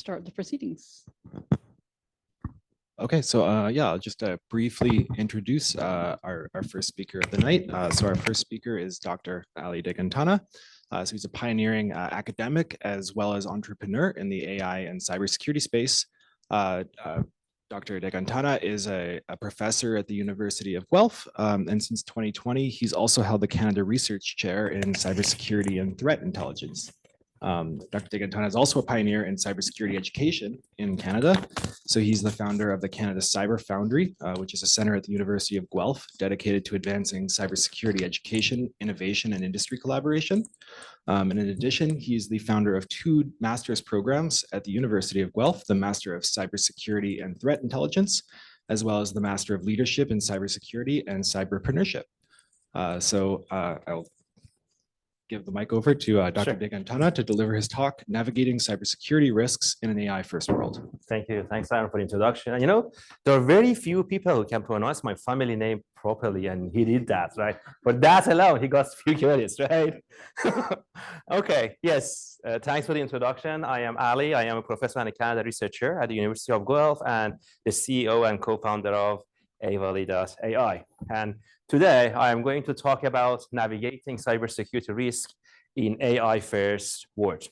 start the proceedings. Okay, so yeah, I'll just briefly introduce our first speaker of the night. So our first speaker is Dr. Ali Dehghantanha. So he's a pioneering academic as well as entrepreneur in the AI and cybersecurity space. Dr. Dehghantanha is a professor at the University of Guelph, and since 2020, he's also held the Canada Research Chair in Cybersecurity and Threat Intelligence. Dr. Dehghantanha is also a pioneer in cybersecurity education in Canada. So he's the founder of the Canada Cyber Foundry, which is a center at the University of Guelph dedicated to advancing cybersecurity education, innovation, and industry collaboration. And in addition, he's the founder of two master's programs at the University of Guelph, the Master of Cybersecurity and Threat Intelligence, as well as the Master of Leadership in Cybersecurity and Cyberpreneurship. I'll give the mic over to Dr. Dehghantanha to deliver his talk, Navigating Cybersecurity Risks in an AI-First World. Thank you. Thanks, Aaron, for the introduction. And you know, there are very few people who can pronounce my family name properly, and he did that, right? For that alone, he got a few credits, right? Okay, yes, thanks for the introduction. I am Ali. I am a professor and a Canada researcher at the University of Guelph and the CEO and co-founder of Avali.ai. And today, I am going to talk about navigating cybersecurity risk in AI-first world.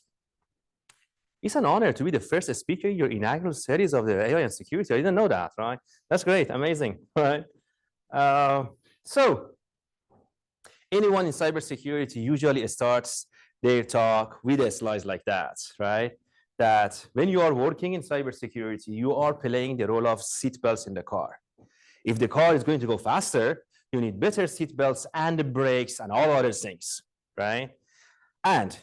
It's an honor to be the first speaker in your inaugural series of the AI and security. I didn't know that, right? That's great, amazing, right? So anyone in cybersecurity usually starts their talk with a slide like that, right? That when you are working in cybersecurity, you are playing the role of seatbelts in the car. If the car is going to go faster, you need better seatbelts and the brakes and all other things, right? And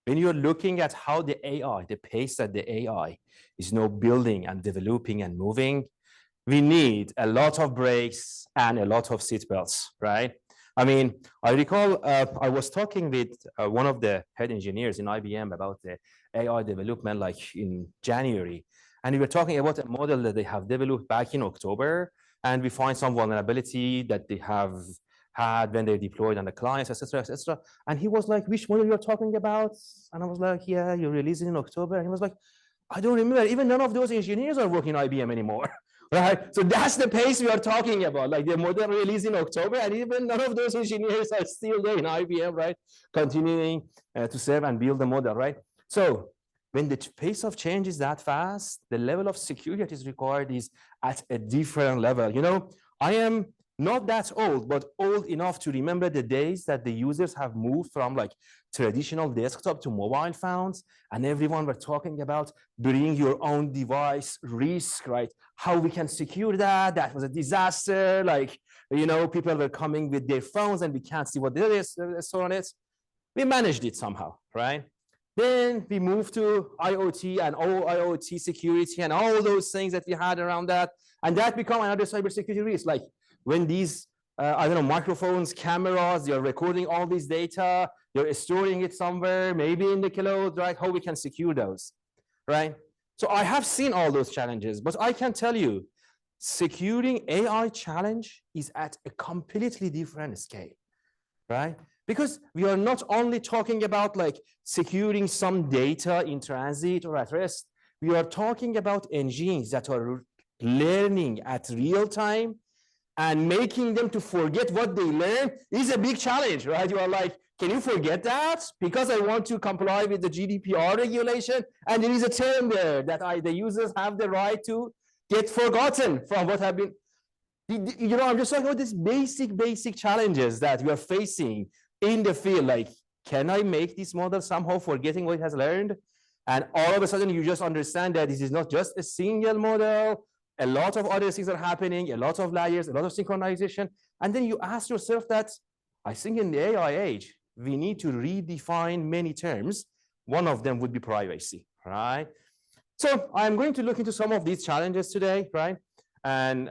when you're looking at how the AI, the pace that the AI is now building and developing and moving, we need a lot of brakes and a lot of seatbelts, right? I mean, I recall I was talking with one of the head engineers in IBM about the AI development like in January. And we were talking about a model that they have developed back in October. And we find some vulnerability that they have had when they deployed on the clients, et cetera, et cetera. And he was like, which model you're talking about? And I was like, yeah, you're releasing in October. And he was like, I don't remember. Even none of those engineers are working in IBM anymore, right? So that's the pace we are talking about, like the model released in October, and even none of those engineers are still there in IBM, right? Continuing to serve and build the model, right? So when the pace of change is that fast, the level of security that is required is at a different level. You know, I am not that old, but old enough to remember the days that the users have moved from like traditional desktop to mobile phones, and everyone were talking about bring your own device risk, right? How we can secure that? That was a disaster. Like, you know, people were coming with their phones and we can't see what there is, so on it. We managed it somehow, right? Then we moved to IoT and all IoT security and all those things that we had around that. And that became another cybersecurity risk. Like when these, I don't know, microphones, cameras, you're recording all this data, you're storing it somewhere, maybe in the cloud, right? How we can secure those, right? So I have seen all those challenges, but I can tell you, securing AI challenge is at a completely different scale, right? Because we are not only talking about like securing some data in transit or at rest, we are talking about engines that are learning at real time, and making them to forget what they learned is a big challenge, right? You are like, can you forget that? Because I want to comply with the GDPR regulation, and there is a term there that the users have the right to get forgotten from what have been. You know, I'm just talking about these basic challenges that we are facing in the field. Like, can I make this model somehow forgetting what it has learned? And all of a sudden, you just understand that this is not just a single model. A lot of other things are happening, a lot of layers, a lot of synchronization. And then you ask yourself that, I think in the AI age, we need to redefine many terms. One of them would be privacy, right? So I'm going to look into some of these challenges today, right? And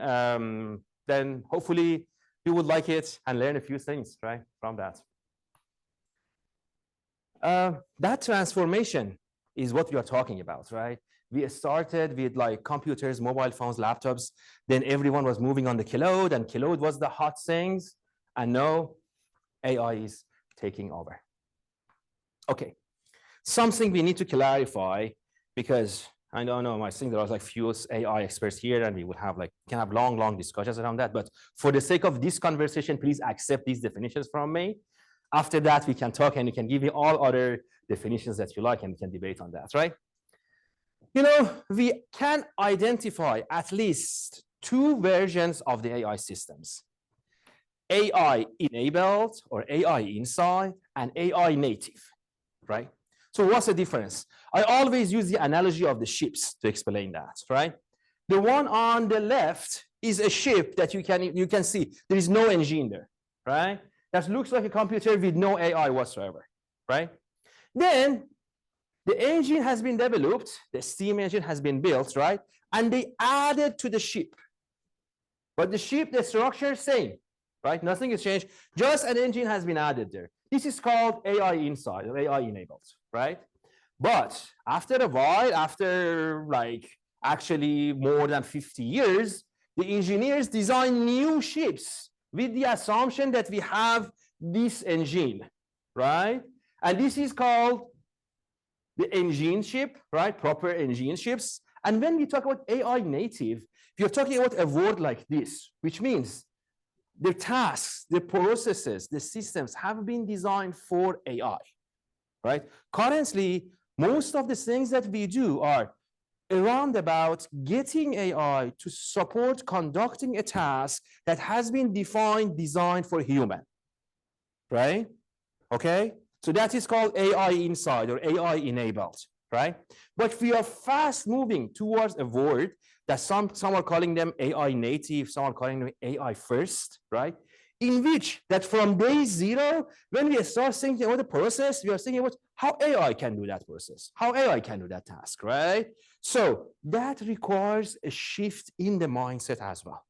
then hopefully you would like it and learn a few things, right, from that. That transformation is what we are talking about, right? We started with like computers, mobile phones, laptops. Then everyone was moving on the cloud, and cloud was the hot things. And now AI is taking over. Okay, something we need to clarify, because I don't know, I think there are like few AI experts here, and we will have can have long discussions around that. But for the sake of this conversation, please accept these definitions from me. After that, we can talk and you can give me all other definitions that you like, and we can debate on that, right? We can identify at least two versions of the AI systems: AI enabled or AI inside, and AI native, right? So what's the difference? I always use the analogy of the ships to explain that, right? The one on the left is a ship that you can see there is no engine there, right? That looks like a computer with no AI whatsoever, right? Then the engine has been developed, the steam engine has been built, right? And they added to the ship. But the ship, the structure, same, right? Nothing has changed, just an engine has been added there. This is called AI inside or AI enabled, right? But after a while, after actually more than 50 years, the engineers design new ships with the assumption that we have this engine, right? And this is called the engine ship, right? Proper engine ships. And when we talk about AI native, we are talking about a word like this, which means the tasks, the processes, the systems have been designed for AI, right? Currently, most of the things that we do are around about getting AI to support conducting a task that has been designed for human, right? Okay, so that is called AI inside or AI enabled, right? But we are fast moving towards a word that some are calling them AI native, some are calling them AI first, right? In which that from day zero, when we start thinking about the process, we are thinking about how AI can do that process, how AI can do that task, right? So that requires a shift in the mindset as well.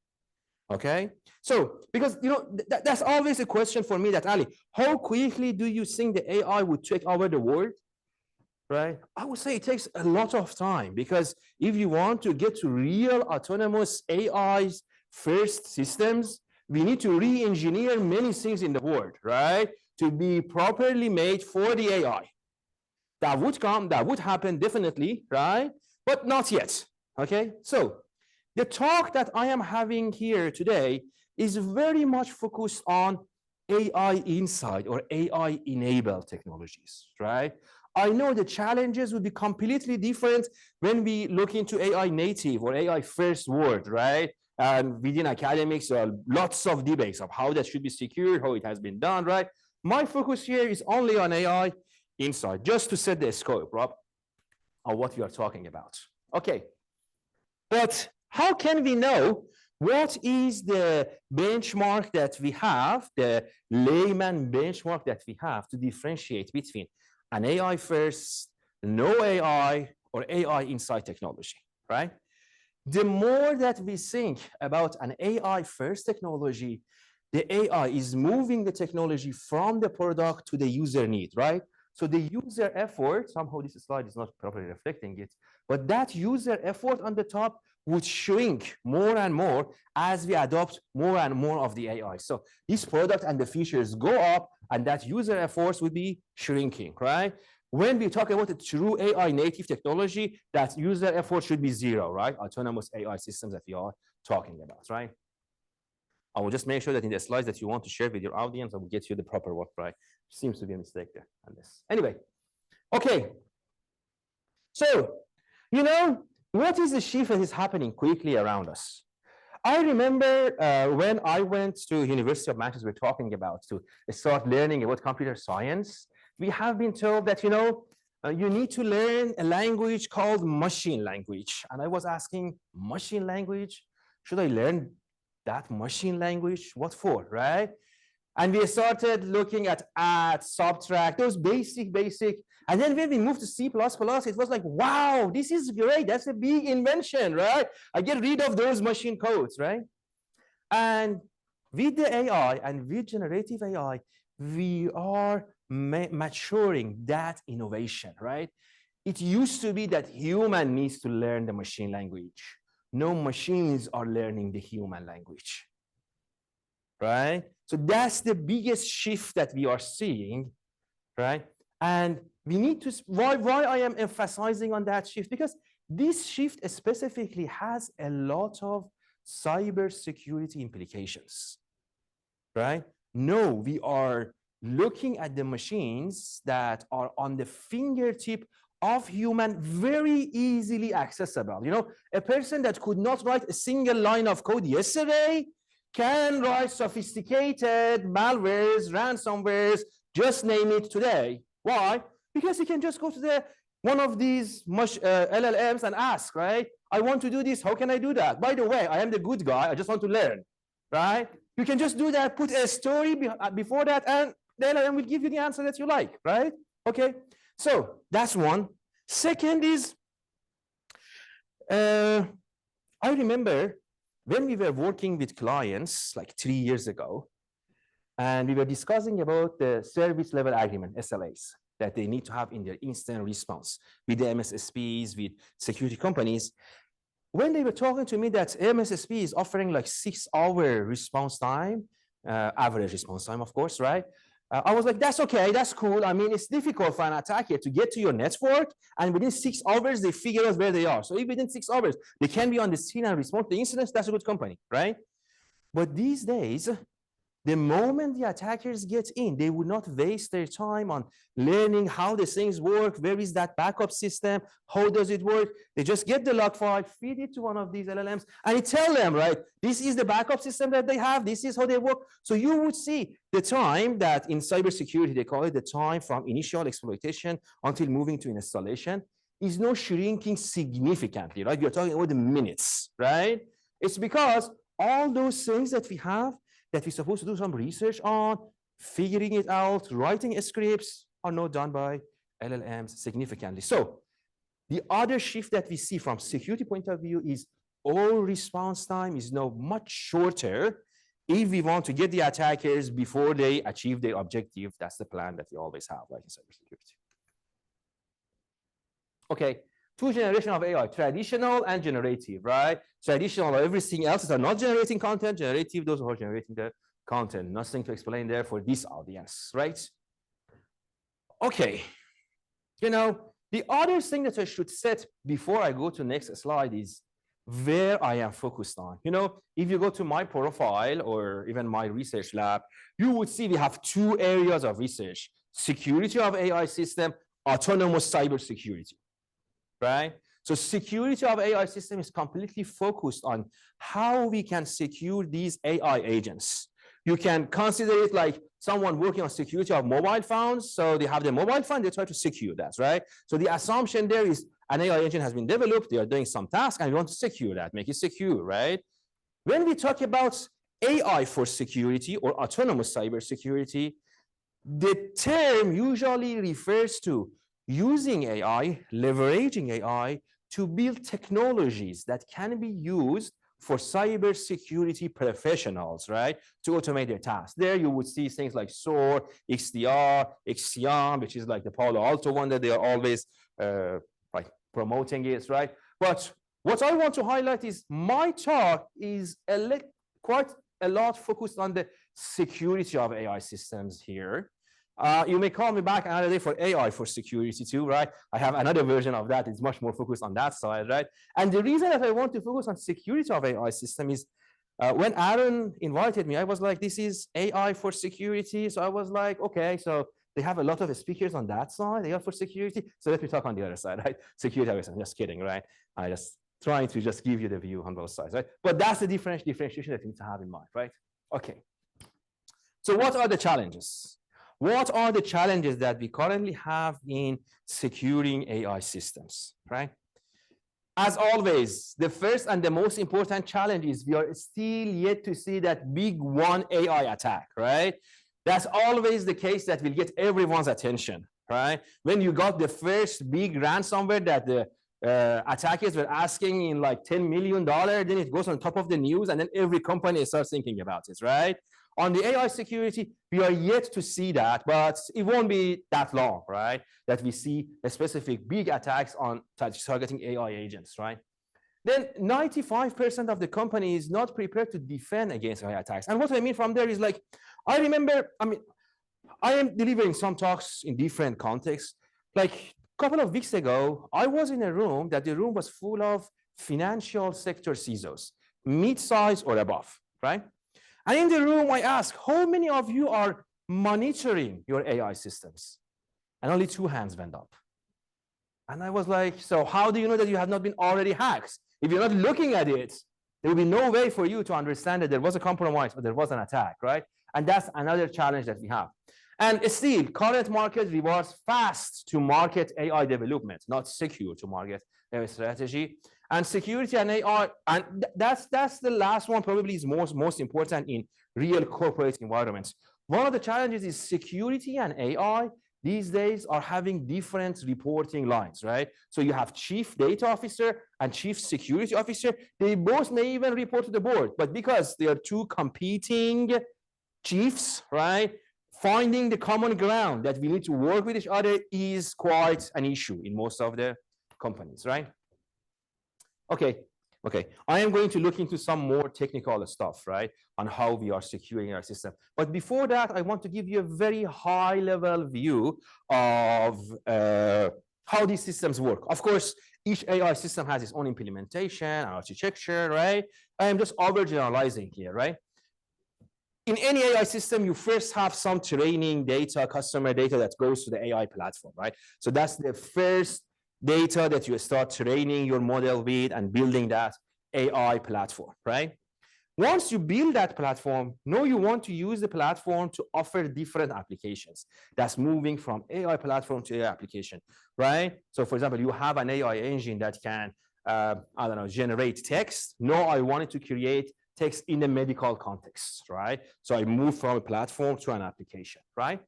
Okay, so because that's always a question for me, that Ali, how quickly do you think the AI would take over the world? Right? I would say it takes a lot of time, because if you want to get to real autonomous AI's first systems, we need to re-engineer many things in the world, right? To be properly made for the AI. That would come, that would happen definitely, right? But not yet, okay? So the talk that I am having here today is very much focused on AI inside or AI enabled technologies, right? I know the challenges would be completely different when we look into AI native or AI first world, right? And within academics, there are lots of debates of how that should be secured, how it has been done, right? My focus here is only on AI inside, just to set the scope, Rob, of what we are talking about. Okay, but how can we know what is the benchmark that we have, the layman benchmark that we have to differentiate between an AI first, no AI, or AI inside technology, right? The more that we think about an AI first technology, the AI is moving the technology from the product to the user need, right? So the user effort, somehow this slide is not properly reflecting it, but that user effort on the top would shrink more and more as we adopt more and more of the AI. So this product and the features go up, and that user efforts would be shrinking, right? When we talk about a true AI native technology, that user effort should be zero, right? Autonomous AI systems that we are talking about, right? I will just make sure that in the slides that you want to share with your audience, I will get you the proper work, right? Seems to be a mistake there on this. Anyway, okay. So, what is the shift that is happening quickly around us? I remember when I went to University of Manchester, we're talking about to start learning about computer science. We have been told that, you need to learn a language called machine language. And I was asking, machine language? Should I learn that machine language? What for, right? And we started looking at add, subtract, those basic. And then when we moved to C++, it was like, wow, this is great. That's a big invention, right? I get rid of those machine codes, right? And with the AI and with generative AI, we are maturing that innovation, right? It used to be that human needs to learn the machine language. No machines are learning the human language, right? So that's the biggest shift that we are seeing, right? And we need to, why I am emphasizing on that shift? Because this shift specifically has a lot of cybersecurity implications, right? No, we are looking at the machines that are on the fingertip of human, very easily accessible. You know, a person that could not write a single line of code yesterday can write sophisticated malwares, ransomwares, just name it today. Why? Because he can just go to one of these LLMs and ask, right? I want to do this. How can I do that? By the way, I am the good guy. I just want to learn, right? You can just do that, put a story before that, and the LLM will give you the answer that you like, right? Okay, so that's one. Second is, I remember when we were working with clients like 3 years ago, and we were discussing about the service level agreement, SLAs, that they need to have in their instant response with the MSSPs, with security companies. When they were talking to me that MSSP is offering like 6-hour response time, average response time, of course, right? I was like, that's okay, that's cool. I mean, it's difficult for an attacker to get to your network, and within 6 hours, they figure out where they are. So if within 6 hours, they can be on the scene and respond to the incidents, that's a good company, right? But these days, the moment the attackers get in, they would not waste their time on learning how the things work, where is that backup system, how does it work. They just get the log file, feed it to one of these LLMs, and it tell them, right, this is the backup system that they have, this is how they work. So you would see the time that in cybersecurity, they call it the time from initial exploitation until moving to installation, is not shrinking significantly, right? We're talking about the minutes, right? It's because all those things that we have that we're supposed to do some research on, figuring it out, writing scripts, are not done by LLMs significantly. So the other shift that we see from security point of view is all response time is now much shorter if we want to get the attackers before they achieve their objective. That's the plan that we always have, like in cybersecurity. Okay, 2 generations of AI, traditional and generative, right? Traditional, everything else is not generating content. Generative, those who are generating the content. Nothing to explain there for this audience, right? Okay, you know, the other thing that I should set before I go to next slide is where I am focused on. You know, if you go to my profile or even my research lab, you would see we have 2 areas of research: security of AI system, autonomous cybersecurity. Right? So security of AI system is completely focused on how we can secure these AI agents. You can consider it like someone working on security of mobile phones. So they have the mobile phone, they try to secure that, right? So the assumption there is an AI agent has been developed, they are doing some task, and we want to secure that, make it secure, right? When we talk about AI for security or autonomous cybersecurity, the term usually refers to using AI, leveraging AI to build technologies that can be used for cybersecurity professionals, right? To automate their tasks. There you would see things like SOAR, XDR, XCM, which is like the Palo Alto one that they are always like promoting it, right? But what I want to highlight is my talk is quite a lot focused on the security of AI systems here. You may call me back another day for AI for security too, right? I have another version of that. It's much more focused on that side, right? And the reason that I want to focus on security of AI system is when Aaron invited me, I was like, this is AI for security. So I was like, okay, so they have a lot of speakers on that side, AI for security. So let me talk on the other side, right? Security, I'm just kidding, right? I just trying to just give you the view on both sides, right? But that's the differentiation that you need to have in mind, right? Okay. So what are the challenges? What are the challenges that we currently have in securing AI systems, right? As always, the first and the most important challenge is we are still yet to see that big one AI attack, right? That's always the case that will get everyone's attention, right? When you got the first big ransomware that the attackers were asking in like $10 million, then it goes on top of the news, and then every company starts thinking about it, right? On the AI security, we are yet to see that, but it won't be that long, right? That we see a specific big attacks on targeting AI agents, right? Then 95% of the company is not prepared to defend against AI attacks. And what I mean from there is like, I am delivering some talks in different contexts. Like couple of weeks ago, I was in a room that the room was full of financial sector CISOs, mid-size or above, right? And in the room, I asked, how many of you are monitoring your AI systems? And only 2 hands went up. And I was like, so how do you know that you have not been already hacked? If you're not looking at it, there will be no way for you to understand that there was a compromise or there was an attack, right? And that's another challenge that we have. And still, current market rewards fast to market AI development, not secure to market AI strategy. And security and AI, and that's the last one, probably is most important in real corporate environments. One of the challenges is security and AI these days are having different reporting lines, right? So you have chief data officer and chief security officer. They both may even report to the board, but because they are two competing chiefs, right? Finding the common ground that we need to work with each other is quite an issue in most of the companies, right? Okay. I am going to look into some more technical stuff, right, on how we are securing our system. But before that, I want to give you a very high-level view of how these systems work. Of course, each AI system has its own implementation, architecture, right? I am just overgeneralizing here, right? In any AI system, you first have some training data, customer data that goes to the AI platform, right? So that's the first data that you start training your model with and building that AI platform, right? Once you build that platform, now you want to use the platform to offer different applications. That's moving from AI platform to AI application, right? So for example, you have an AI engine that can, I don't know, generate text. Now I wanted to create text in the medical context, right? So I move from a platform to an application, right?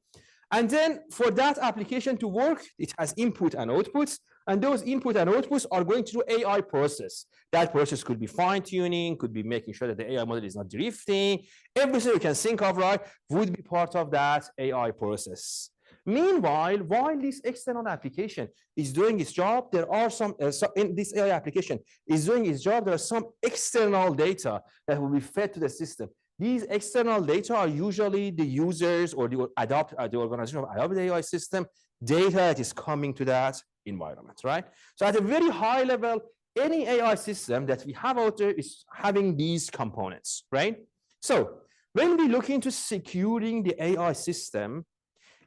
And then for that application to work, it has input and outputs, and those input and outputs are going through AI process. That process could be fine-tuning, could be making sure that the AI model is not drifting. Everything you can think of, right, would be part of that AI process. Meanwhile, while this external application is doing its job, there are some, in this AI application is doing its job, there are some external data that will be fed to the system. These external data are usually the users or the organization of adopted AI system data that is coming to that environment, right? So at a very high level, any AI system that we have out there is having these components, right? So when we look into securing the AI system,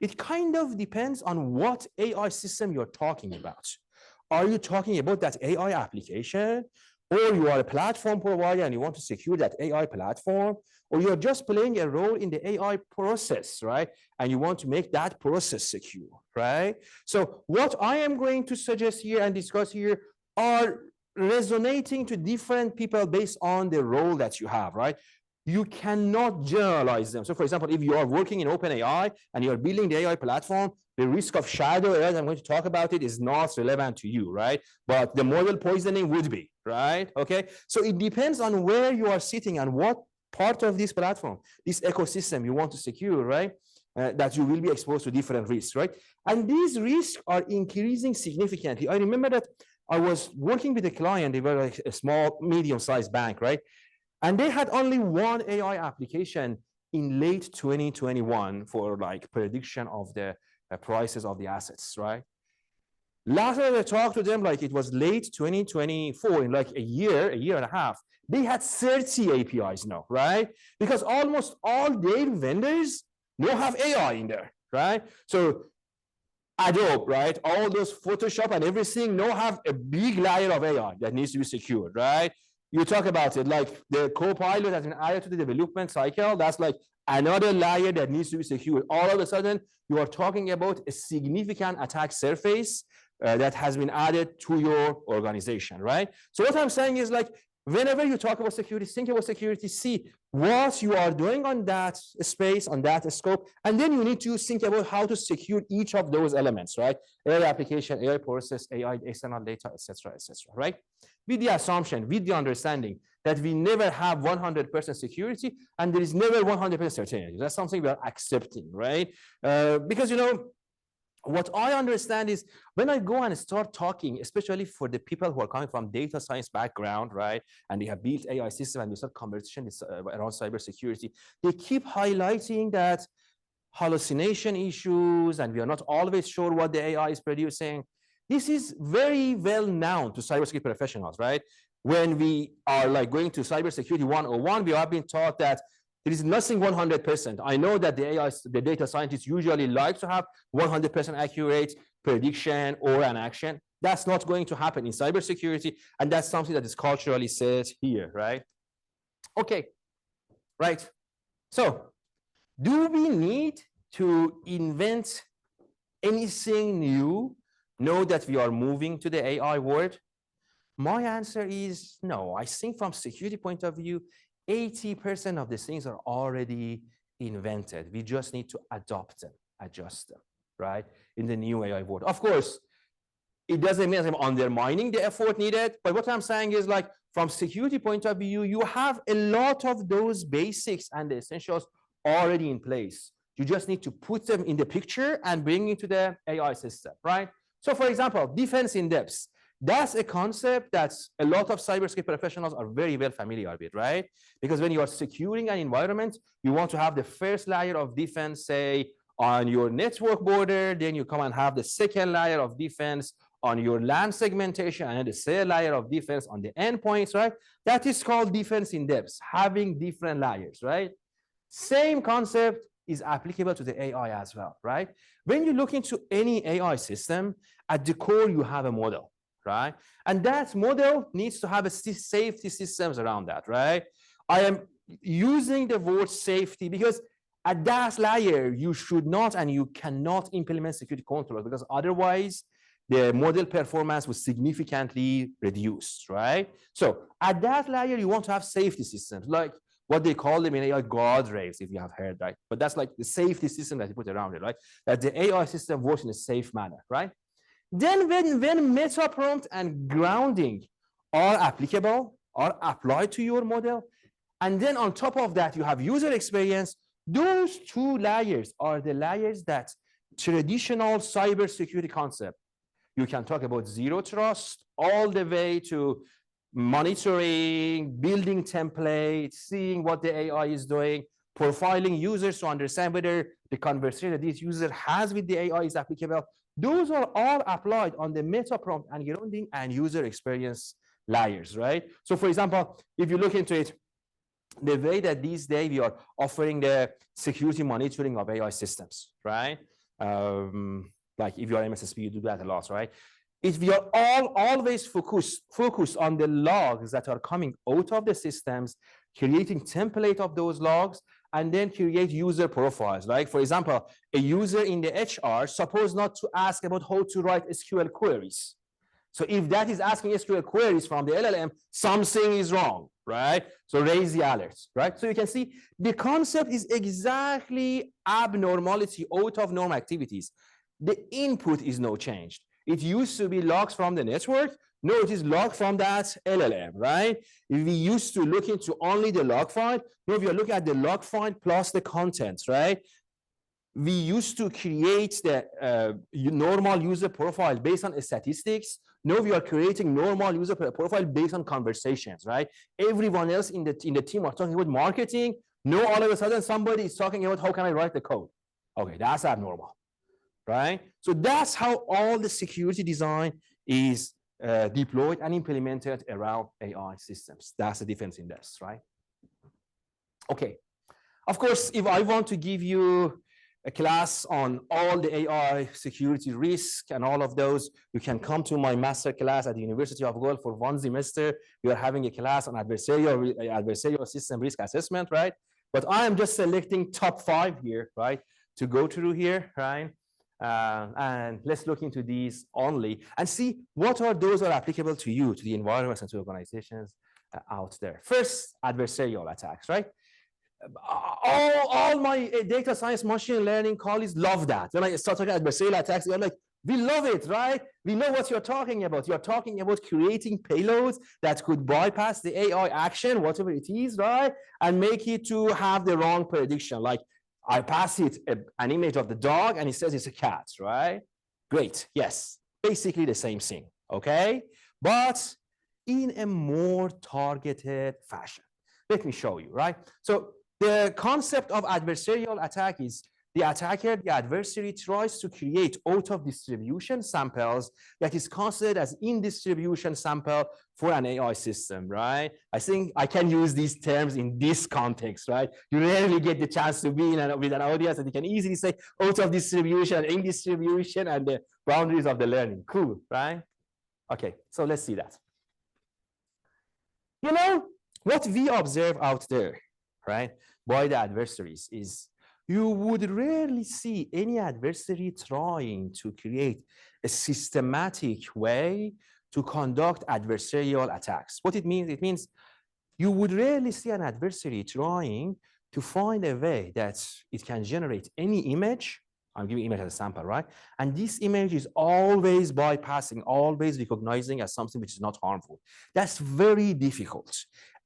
it kind of depends on what AI system you're talking about. Are you talking about that AI application? Or you are a platform provider and you want to secure that AI platform? Or you're just playing a role in the AI process, right? And you want to make that process secure, right? So what I am going to suggest here and discuss here are resonating to different people based on the role that you have, right? You cannot generalize them. So for example, if you are working in OpenAI and you're building the AI platform, the risk of shadow AI, I'm going to talk about it, is not relevant to you, right? But the model poisoning would be, right? Okay, so it depends on where you are sitting and what part of this platform, this ecosystem you want to secure, right? That you will be exposed to different risks, right? And these risks are increasing significantly. I remember that I was working with a client, they were like a small, medium-sized bank, right? And they had only one AI application in late 2021 for like prediction of the prices of the assets, right? Last time I talked to them, like it was late 2024, in like a year and a half, they had 30 APIs now, right? Because almost all their vendors now have AI in there, right? So Adobe, right? All those Photoshop and everything now have a big layer of AI that needs to be secured, right? You talk about it, like the co-pilot has been added to the development cycle. That's like another layer that needs to be secured. All of a sudden, you are talking about a significant attack surface that has been added to your organization, right? So what I'm saying is like, whenever you talk about security, think about security, see what you are doing on that space, on that scope, and then you need to think about how to secure each of those elements, right? AI application, AI process, AI external data, etc., right? With the assumption, with the understanding that we never have 100% security and there is never 100% certainty. That's something we are accepting, right? Because, you know, what I understand is when I go and start talking, especially for the people who are coming from data science background, right, and they have built AI system and we start conversation around cybersecurity, they keep highlighting that hallucination issues and we are not always sure what the AI is producing. This is very well known to cybersecurity professionals, right? When we are like going to cybersecurity 101, we have been taught that there is nothing 100%. I know that the data scientists usually like to have 100% accurate prediction or an action. That's not going to happen in cybersecurity, and that's something that is culturally set here, right? Okay, right. So, do we need to invent anything new now that we are moving to the AI world? My answer is no. I think from security point of view, 80% of the things are already invented. We just need to adopt them, adjust them, right? In the new AI world. Of course, it doesn't mean I'm undermining the effort needed, but what I'm saying is like from security point of view, you have a lot of those basics and the essentials already in place. You just need to put them in the picture and bring it to the AI system, right? So for example, defense in depth. That's a concept that a lot of cybersecurity professionals are very well familiar with, right? Because when you are securing an environment, you want to have the first layer of defense, say, on your network border, then you come and have the second layer of defense on your LAN segmentation, and the third layer of defense on the endpoints, right? That is called defense in depth, having different layers, right? Same concept is applicable to the AI as well, right? When you look into any AI system, at the core, you have a model, right? And that model needs to have a safety systems around that, right? I am using the word safety because at that layer, you should not and you cannot implement security controls because otherwise the model performance was significantly reduced, right? So at that layer, you want to have safety systems like what they call them in AI guardrails, if you have heard, right? But that's like the safety system that you put around it, right? That the AI system works in a safe manner, right? Then when meta prompt and grounding are applicable, are applied to your model, and then on top of that, you have user experience, those two layers are the layers that traditional cybersecurity concept. You can talk about zero trust all the way to monitoring, building templates, seeing what the AI is doing, profiling users to understand whether the conversation that this user has with the AI is applicable. Those are all applied on the meta prompt and grounding and user experience layers, right? So for example, if you look into it, the way that these days we are offering the security monitoring of AI systems, right? Like if you're MSSP, you do that a lot, right? If we are always focused on the logs that are coming out of the systems, creating template of those logs, and then create user profiles. Like for example, a user in the HR supposed not to ask about how to write SQL queries. So if that is asking SQL queries from the LLM, something is wrong, right? So raise the alerts, right? So you can see the concept is exactly abnormality out of norm activities. The input is no changed. It used to be logs from the network. No, it is log from that LLM, right? We used to look into only the log file. Now we are looking at the log file plus the contents, right? We used to create the normal user profile based on statistics. Now we are creating normal user profile based on conversations, right? Everyone else in the team are talking about marketing. Now all of a sudden somebody is talking about how can I write the code? Okay, that's abnormal, right? So that's how all the security design is deployed and implemented around AI systems. That's the difference in this, right? Okay. Of course, if I want to give you a class on all the AI security risk and all of those, you can come to my master class at the University of Guelph for 1 semester. We are having a class on adversarial system risk assessment, right? But I am just selecting top 5 here, right, to go through here, right? And let's look into these only and see what are those that are applicable to you, to the environments and to organizations out there. First, adversarial attacks, right? All my data science machine learning colleagues love that. When I start talking adversarial attacks, they're like, we love it, right? We know what you're talking about. You're talking about creating payloads that could bypass the AI action, whatever it is, right? And make it to have the wrong prediction. Like I pass it an image of the dog and it says it's a cat, right? Great, yes, basically the same thing, okay? But in a more targeted fashion. Let me show you, right? So the concept of adversarial attack is the attacker, the adversary, tries to create out-of-distribution samples that is considered as in-distribution sample for an AI system, right? I think I can use these terms in this context, right? You rarely get the chance to be with an audience that you can easily say out-of-distribution, in-distribution, and the boundaries of the learning. Cool, right? Okay, so let's see that. You know, what we observe out there, right, by the adversaries is you would rarely see any adversary trying to create a systematic way to conduct adversarial attacks. What it means you would rarely see an adversary trying to find a way that it can generate any image. I'm giving image as a sample, right? And this image is always bypassing, always recognizing as something which is not harmful. That's very difficult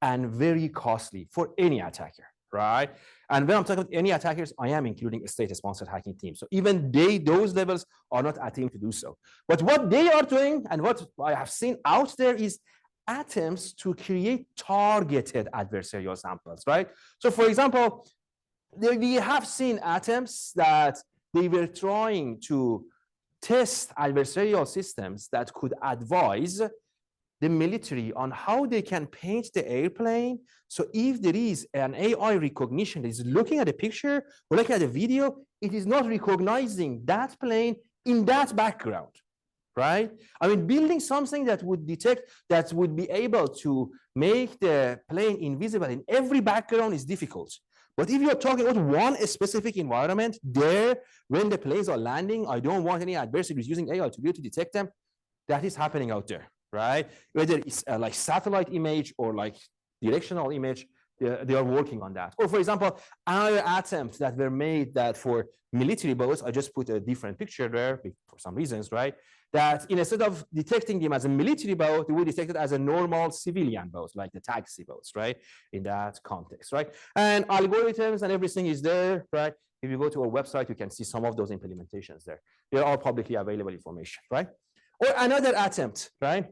and very costly for any attacker, right? And when I'm talking about any attackers, I am including a state-sponsored hacking team. So even those levels are not attempting to do so. But what they are doing and what I have seen out there is attempts to create targeted adversarial samples, right? So for example, we have seen attempts that they were trying to test adversarial systems that could advise the military on how they can paint the airplane. So if there is an AI recognition that is looking at a picture or looking at a video, it is not recognizing that plane in that background, right? I mean, building something that would detect, that would be able to make the plane invisible in every background is difficult. But if you're talking about one specific environment there, when the planes are landing, I don't want any adversaries using AI to be able to detect them. That is happening out there, right? Whether it's like satellite image or like directional image, they are working on that. Or for example, other attempts that were made that for military boats, I just put a different picture there for some reasons, right? That instead of detecting them as a military boat, they will detect it as a normal civilian boat, like the taxi boats, right? In that context, right? And algorithms and everything is there, right? If you go to our website, you can see some of those implementations there. They are all publicly available information, right? Or another attempt, right?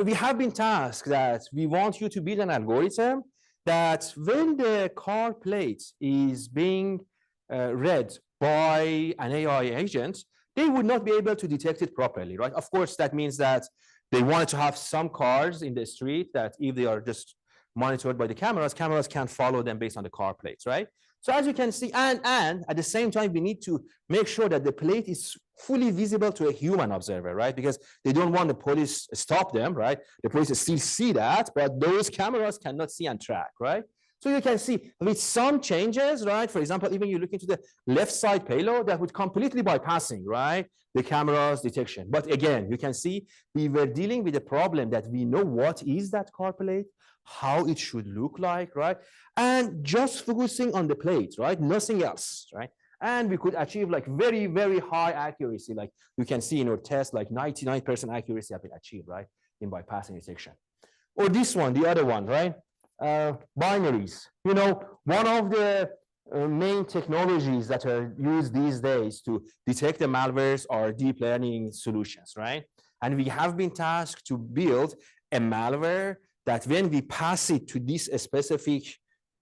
We have been tasked that we want you to build an algorithm that when the car plate is being read by an AI agent, they would not be able to detect it properly, right? Of course, that means that they wanted to have some cars in the street that if they are just monitored by the cameras can't follow them based on the car plates, right? So as you can see, and at the same time, we need to make sure that the plate is fully visible to a human observer, right? Because they don't want the police stop them, right? The police still see that, but those cameras cannot see and track, right? So you can see with some changes, right? For example, even you look into the left side payload that would completely bypassing, right? The camera's detection. But again, you can see we were dealing with a problem that we know what is that car plate, how it should look like, right? And just focusing on the plate, right? Nothing else, right? And we could achieve like very, very high accuracy. Like you can see in our test, like 99% accuracy have been achieved, right? In bypassing detection. Or this one, the other one, right? Binaries. You know, one of the main technologies that are used these days to detect the malwares are deep learning solutions, right? And we have been tasked to build a malware that when we pass it to this specific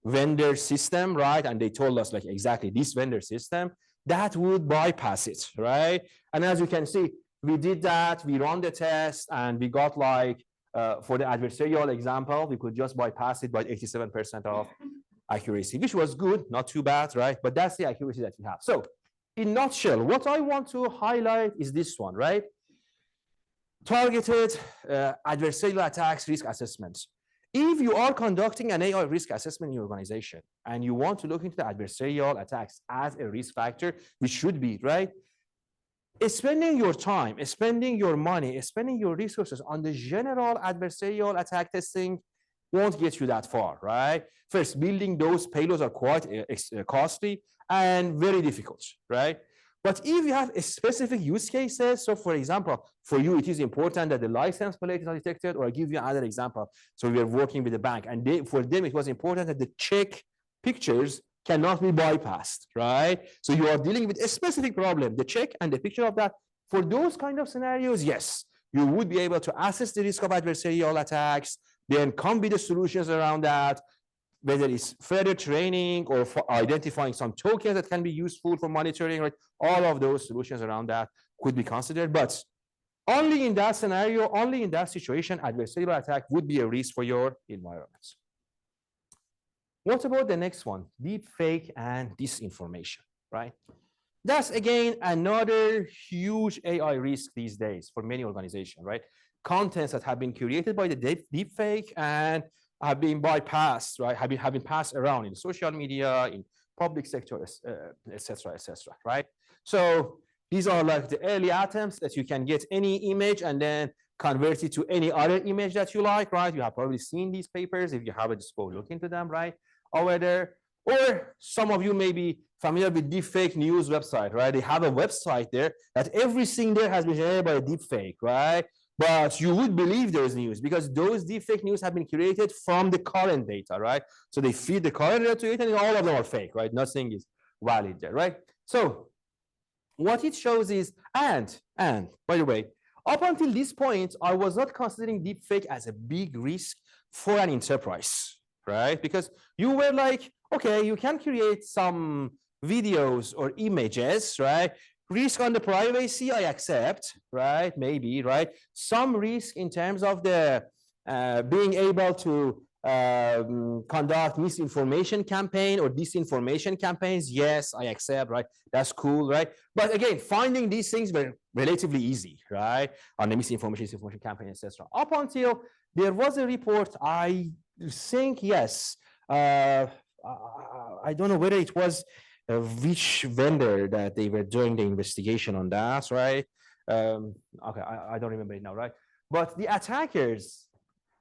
vendor system, right? And they told us like exactly this vendor system, that would bypass it, right? And as you can see, we did that, we run the test, and we got like, for the adversarial example, we could just bypass it by 87% of accuracy, which was good, not too bad, right? But that's the accuracy that we have. So in a nutshell, what I want to highlight is this one, right? Targeted adversarial attacks risk assessment. If you are conducting an AI risk assessment in your organization and you want to look into the adversarial attacks as a risk factor, which should be, right? Spending your time, spending your money, spending your resources on the general adversarial attack testing won't get you that far, right? First, building those payloads are quite costly and very difficult, right? But if you have a specific use cases, so for example, for you, it is important that the license plate is not detected, or I'll give you another example. So we are working with the bank, and for them, it was important that the check pictures cannot be bypassed, right? So you are dealing with a specific problem, the check and the picture of that. For those kind of scenarios, yes, you would be able to assess the risk of adversarial attacks, then come with the solutions around that, whether it's further training or for identifying some tokens that can be useful for monitoring, right? All of those solutions around that could be considered, but only in that scenario, only in that situation, adversarial attack would be a risk for your environment. What about the next one? Deep fake and disinformation, right? That's again another huge AI risk these days for many organizations, right? Contents that have been created by the deep fake and have been bypassed, right? Have been passed around in social media, in public sector, et cetera, right? So these are like the early attempts that you can get any image and then convert it to any other image that you like, right? You have probably seen these papers. If you haven't, just go look into them, right? Over there. Or some of you may be familiar with deepfake news website, right? They have a website there that everything there has been generated by a deepfake, right? But you would believe there's news because those deepfake news have been created from the current data, right? So they feed the current data to it and all of them are fake, right? Nothing is valid there, right? So what it shows is, and by the way, up until this point, I was not considering deepfake as a big risk for an enterprise, right? Because you were like, okay, you can create some videos or images, right? Risk on the privacy, I accept, right? Maybe, right? Some risk in terms of the being able to conduct misinformation campaign or disinformation campaigns. Yes, I accept, right? That's cool, right? But again, finding these things were relatively easy, right? On the misinformation, disinformation campaign, etc. Up until there was a report, I think, yes, I don't know whether it was which vendor that they were doing the investigation on that, right? Okay, I don't remember it now, right? But the attackers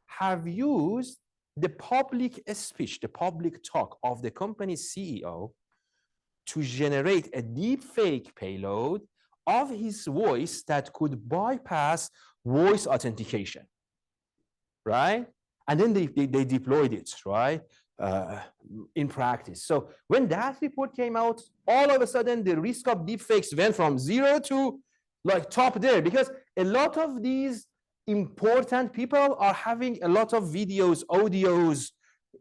have used the public speech, the public talk of the company's CEO to generate a deep fake payload of his voice that could bypass voice authentication, right? And then they deployed it, right? In practice. So when that report came out, all of a sudden the risk of deepfakes went from 0 to like top there, because a lot of these important people are having a lot of videos, audios,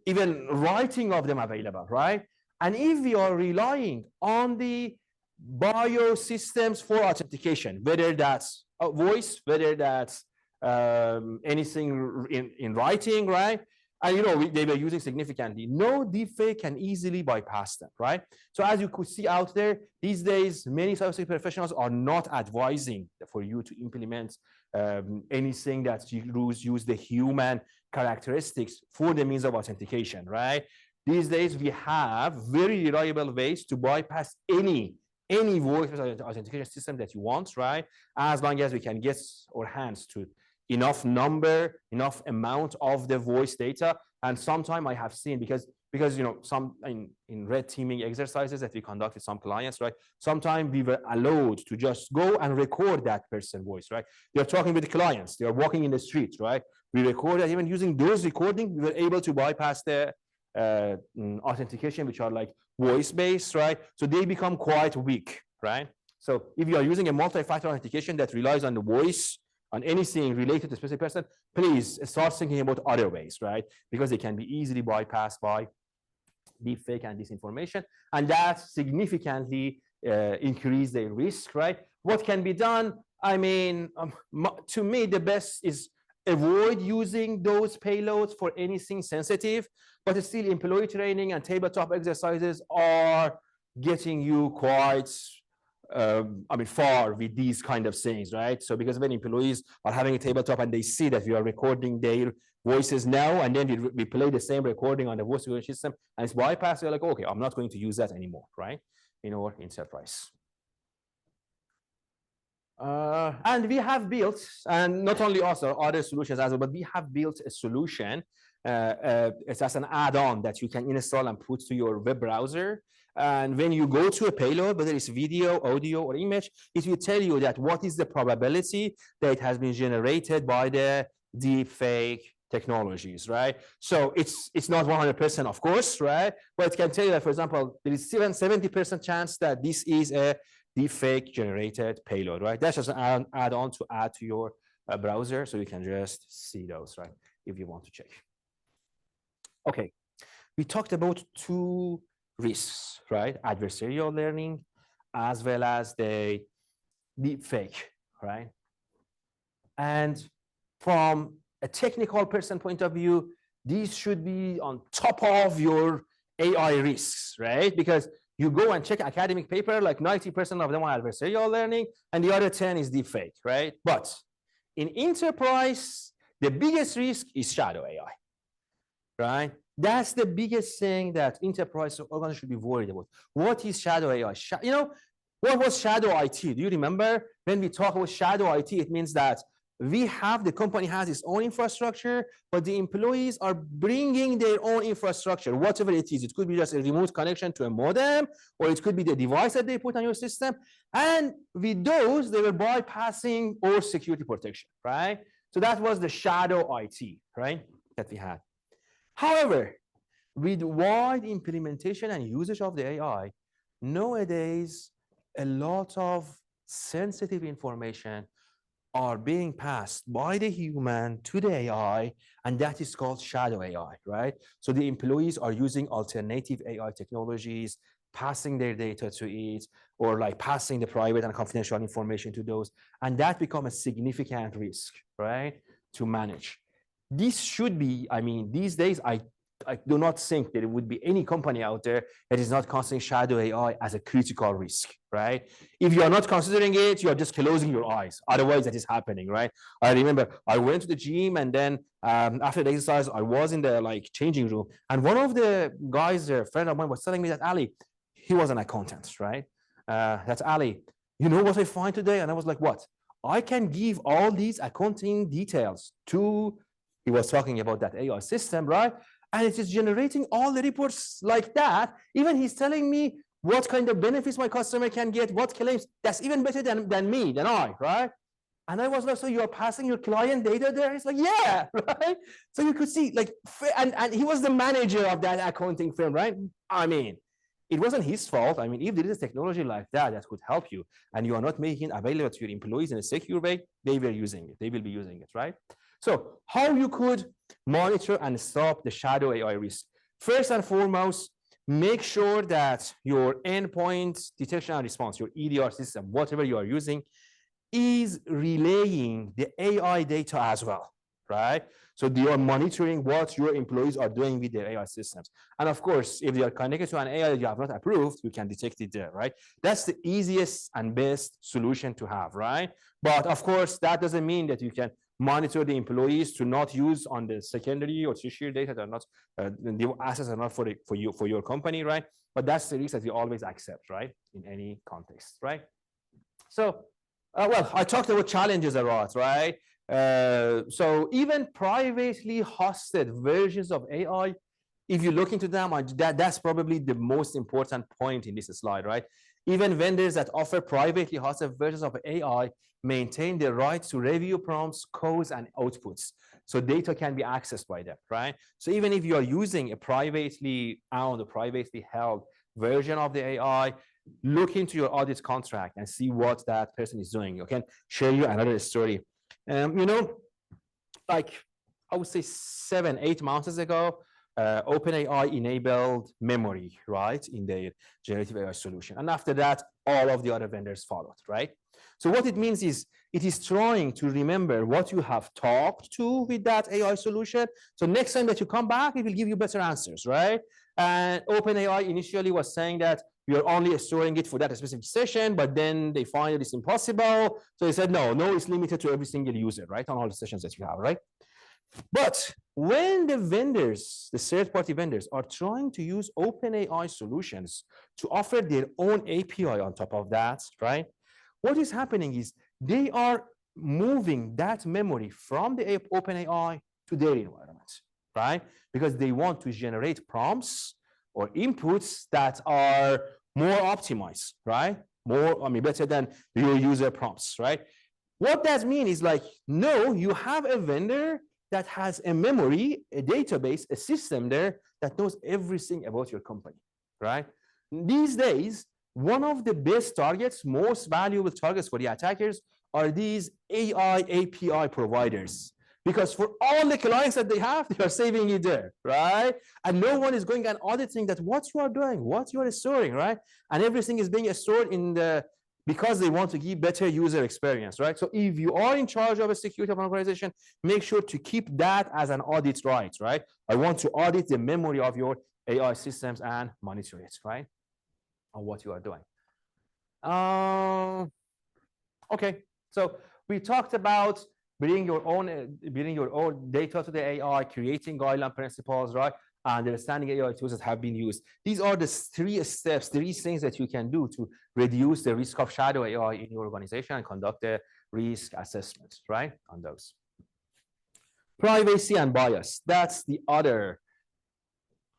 even writing of them available, right? And if we are relying on the biosystems for authentication, whether that's a voice, whether that's anything in writing, right? And you know, they were using significantly. No deepfake can easily bypass them, right? So as you could see out there, these days, many cybersecurity professionals are not advising for you to implement anything that use the human characteristics for the means of authentication, right? These days, we have very reliable ways to bypass any voice authentication system that you want, right? As long as we can get our hands to enough number, enough amount of the voice data. And sometime I have seen, because you know, some in red teaming exercises that we conduct with some clients, right? Sometimes we were allowed to just go and record that person's voice, right? They're talking with the clients, they're walking in the street, right? We record that. Even using those recordings, we were able to bypass the authentication, which are like voice-based, right? So they become quite weak, right? So if you are using a multi-factor authentication that relies on the voice, on anything related to a specific person, please start thinking about other ways, right? Because they can be easily bypassed by deepfake and disinformation, and that significantly increase their risk, right? What can be done? I mean, to me, the best is avoid using those payloads for anything sensitive, but still employee training and tabletop exercises are getting you quite far with these kind of things, right? So because when employees are having a tabletop and they see that we are recording their voices now, and then we play the same recording on the voice recognition system and it's bypassed, they're like, okay, I'm not going to use that anymore, right? In our enterprise. And we have built, and not only us, or other solutions as well, but we have built a solution. It's as an add-on that you can install and put to your web browser. And when you go to a payload, whether it's video, audio, or image, it will tell you that what is the probability that it has been generated by the deepfake technologies, right? So it's not 100%, of course, right? But it can tell you that, for example, there is 70% chance that this is a deepfake generated payload, right? That's just an add-on to add to your browser, so you can just see those, right? If you want to check. Okay, we talked about two risks, right? Adversarial learning as well as the deep fake, right? And from a technical person point of view, these should be on top of your AI risks, right? Because you go and check academic paper, like 90% of them are adversarial learning, and the other 10 is deep fake, right? But in enterprise, the biggest risk is shadow AI, right? That's the biggest thing that enterprise organizations should be worried about. What is shadow AI? You know, what was shadow IT? Do you remember when we talk about shadow IT? It means that the company has its own infrastructure, but the employees are bringing their own infrastructure, whatever it is. It could be just a remote connection to a modem, or it could be the device that they put on your system. And with those, they were bypassing our security protection, right? So that was the shadow IT, right, that we had. However, with wide implementation and usage of the AI, nowadays, a lot of sensitive information are being passed by the human to the AI, and that is called shadow AI, right? So the employees are using alternative AI technologies, passing their data to it, or like passing the private and confidential information to those, and that becomes a significant risk, right, to manage. This should be, I mean, these days, I do not think that there would be any company out there that is not considering shadow AI as a critical risk, right? If you are not considering it, you are just closing your eyes. Otherwise, that is happening, right? I remember I went to the gym, and then after the exercise, I was in the like changing room, and one of the guys, a friend of mine, was telling me that Ali, he was an accountant, right? That's Ali. You know what I find today? And I was like, what? I can give all these accounting details to. He was talking about that AI system, right? And it is generating all the reports like that. Even he's telling me what kind of benefits my customer can get, what claims. That's even better than me, than I, right? And I was like, so you're passing your client data there? He's like, yeah, right? So you could see, like, and he was the manager of that accounting firm, right? I mean, it wasn't his fault. I mean, if there is technology like that that could help you, and you are not making it available to your employees in a secure way, they were using it. They will be using it, right? So how you could monitor and stop the shadow AI risk? First and foremost, make sure that your endpoint detection and response, your EDR system, whatever you are using, is relaying the AI data as well, right? So they are monitoring what your employees are doing with their AI systems. And of course, if they are connected to an AI that you have not approved, you can detect it there, right? That's the easiest and best solution to have, right? But of course, that doesn't mean that you can monitor the employees to not use on the secondary or tertiary data that are not, the assets are not for your company, right? But that's the risk that we always accept, right? In any context, right? So, well, I talked about challenges a lot, right? So even privately hosted versions of AI, if you look into them, that's probably the most important point in this slide, right? Even vendors that offer privately hosted versions of AI maintain the right to review prompts, codes, and outputs. So data can be accessed by them, right? So even if you are using a privately owned or privately held version of the AI, look into your audit contract and see what that person is doing. I can share you another story. You know, like I would say 7-8 months ago, OpenAI enabled memory, right, in their generative AI solution. And after that, all of the other vendors followed, right? So what it means is it is trying to remember what you have talked to with that AI solution. So next time that you come back, it will give you better answers, right? And OpenAI initially was saying that we are only storing it for that specific session, but then they find it's impossible. So they said, no, it's limited to every single user, right? On all the sessions that you have, right? But when the vendors, the third-party vendors, are trying to use OpenAI solutions to offer their own API on top of that, right? What is happening is they are moving that memory from the OpenAI to their environment, right? Because they want to generate prompts or inputs that are more optimized, right? More, I mean, better than your user prompts, right? What that means is like, no, you have a vendor that has a memory, a database, a system there that knows everything about your company, right? These days, one of the best targets, most valuable targets for the attackers are these AI API providers. because for all the clients that they have, they are saving it there, right? And no one is going and auditing that what you are doing, what you are storing, right? And everything is being stored in the, because they want to give better user experience, right? So if you are in charge of a security of an organization, make sure to keep that as an audit right, right? I want to audit the memory of your AI systems and monitor it, right? On what you are doing. Okay, so we talked about bringing your own data to the AI, creating guideline principles, right? Understanding AI tools that have been used. These are the 3 steps, 3 things that you can do to reduce the risk of shadow AI in your organization and conduct the risk assessment, right? On those. Privacy and bias. That's the other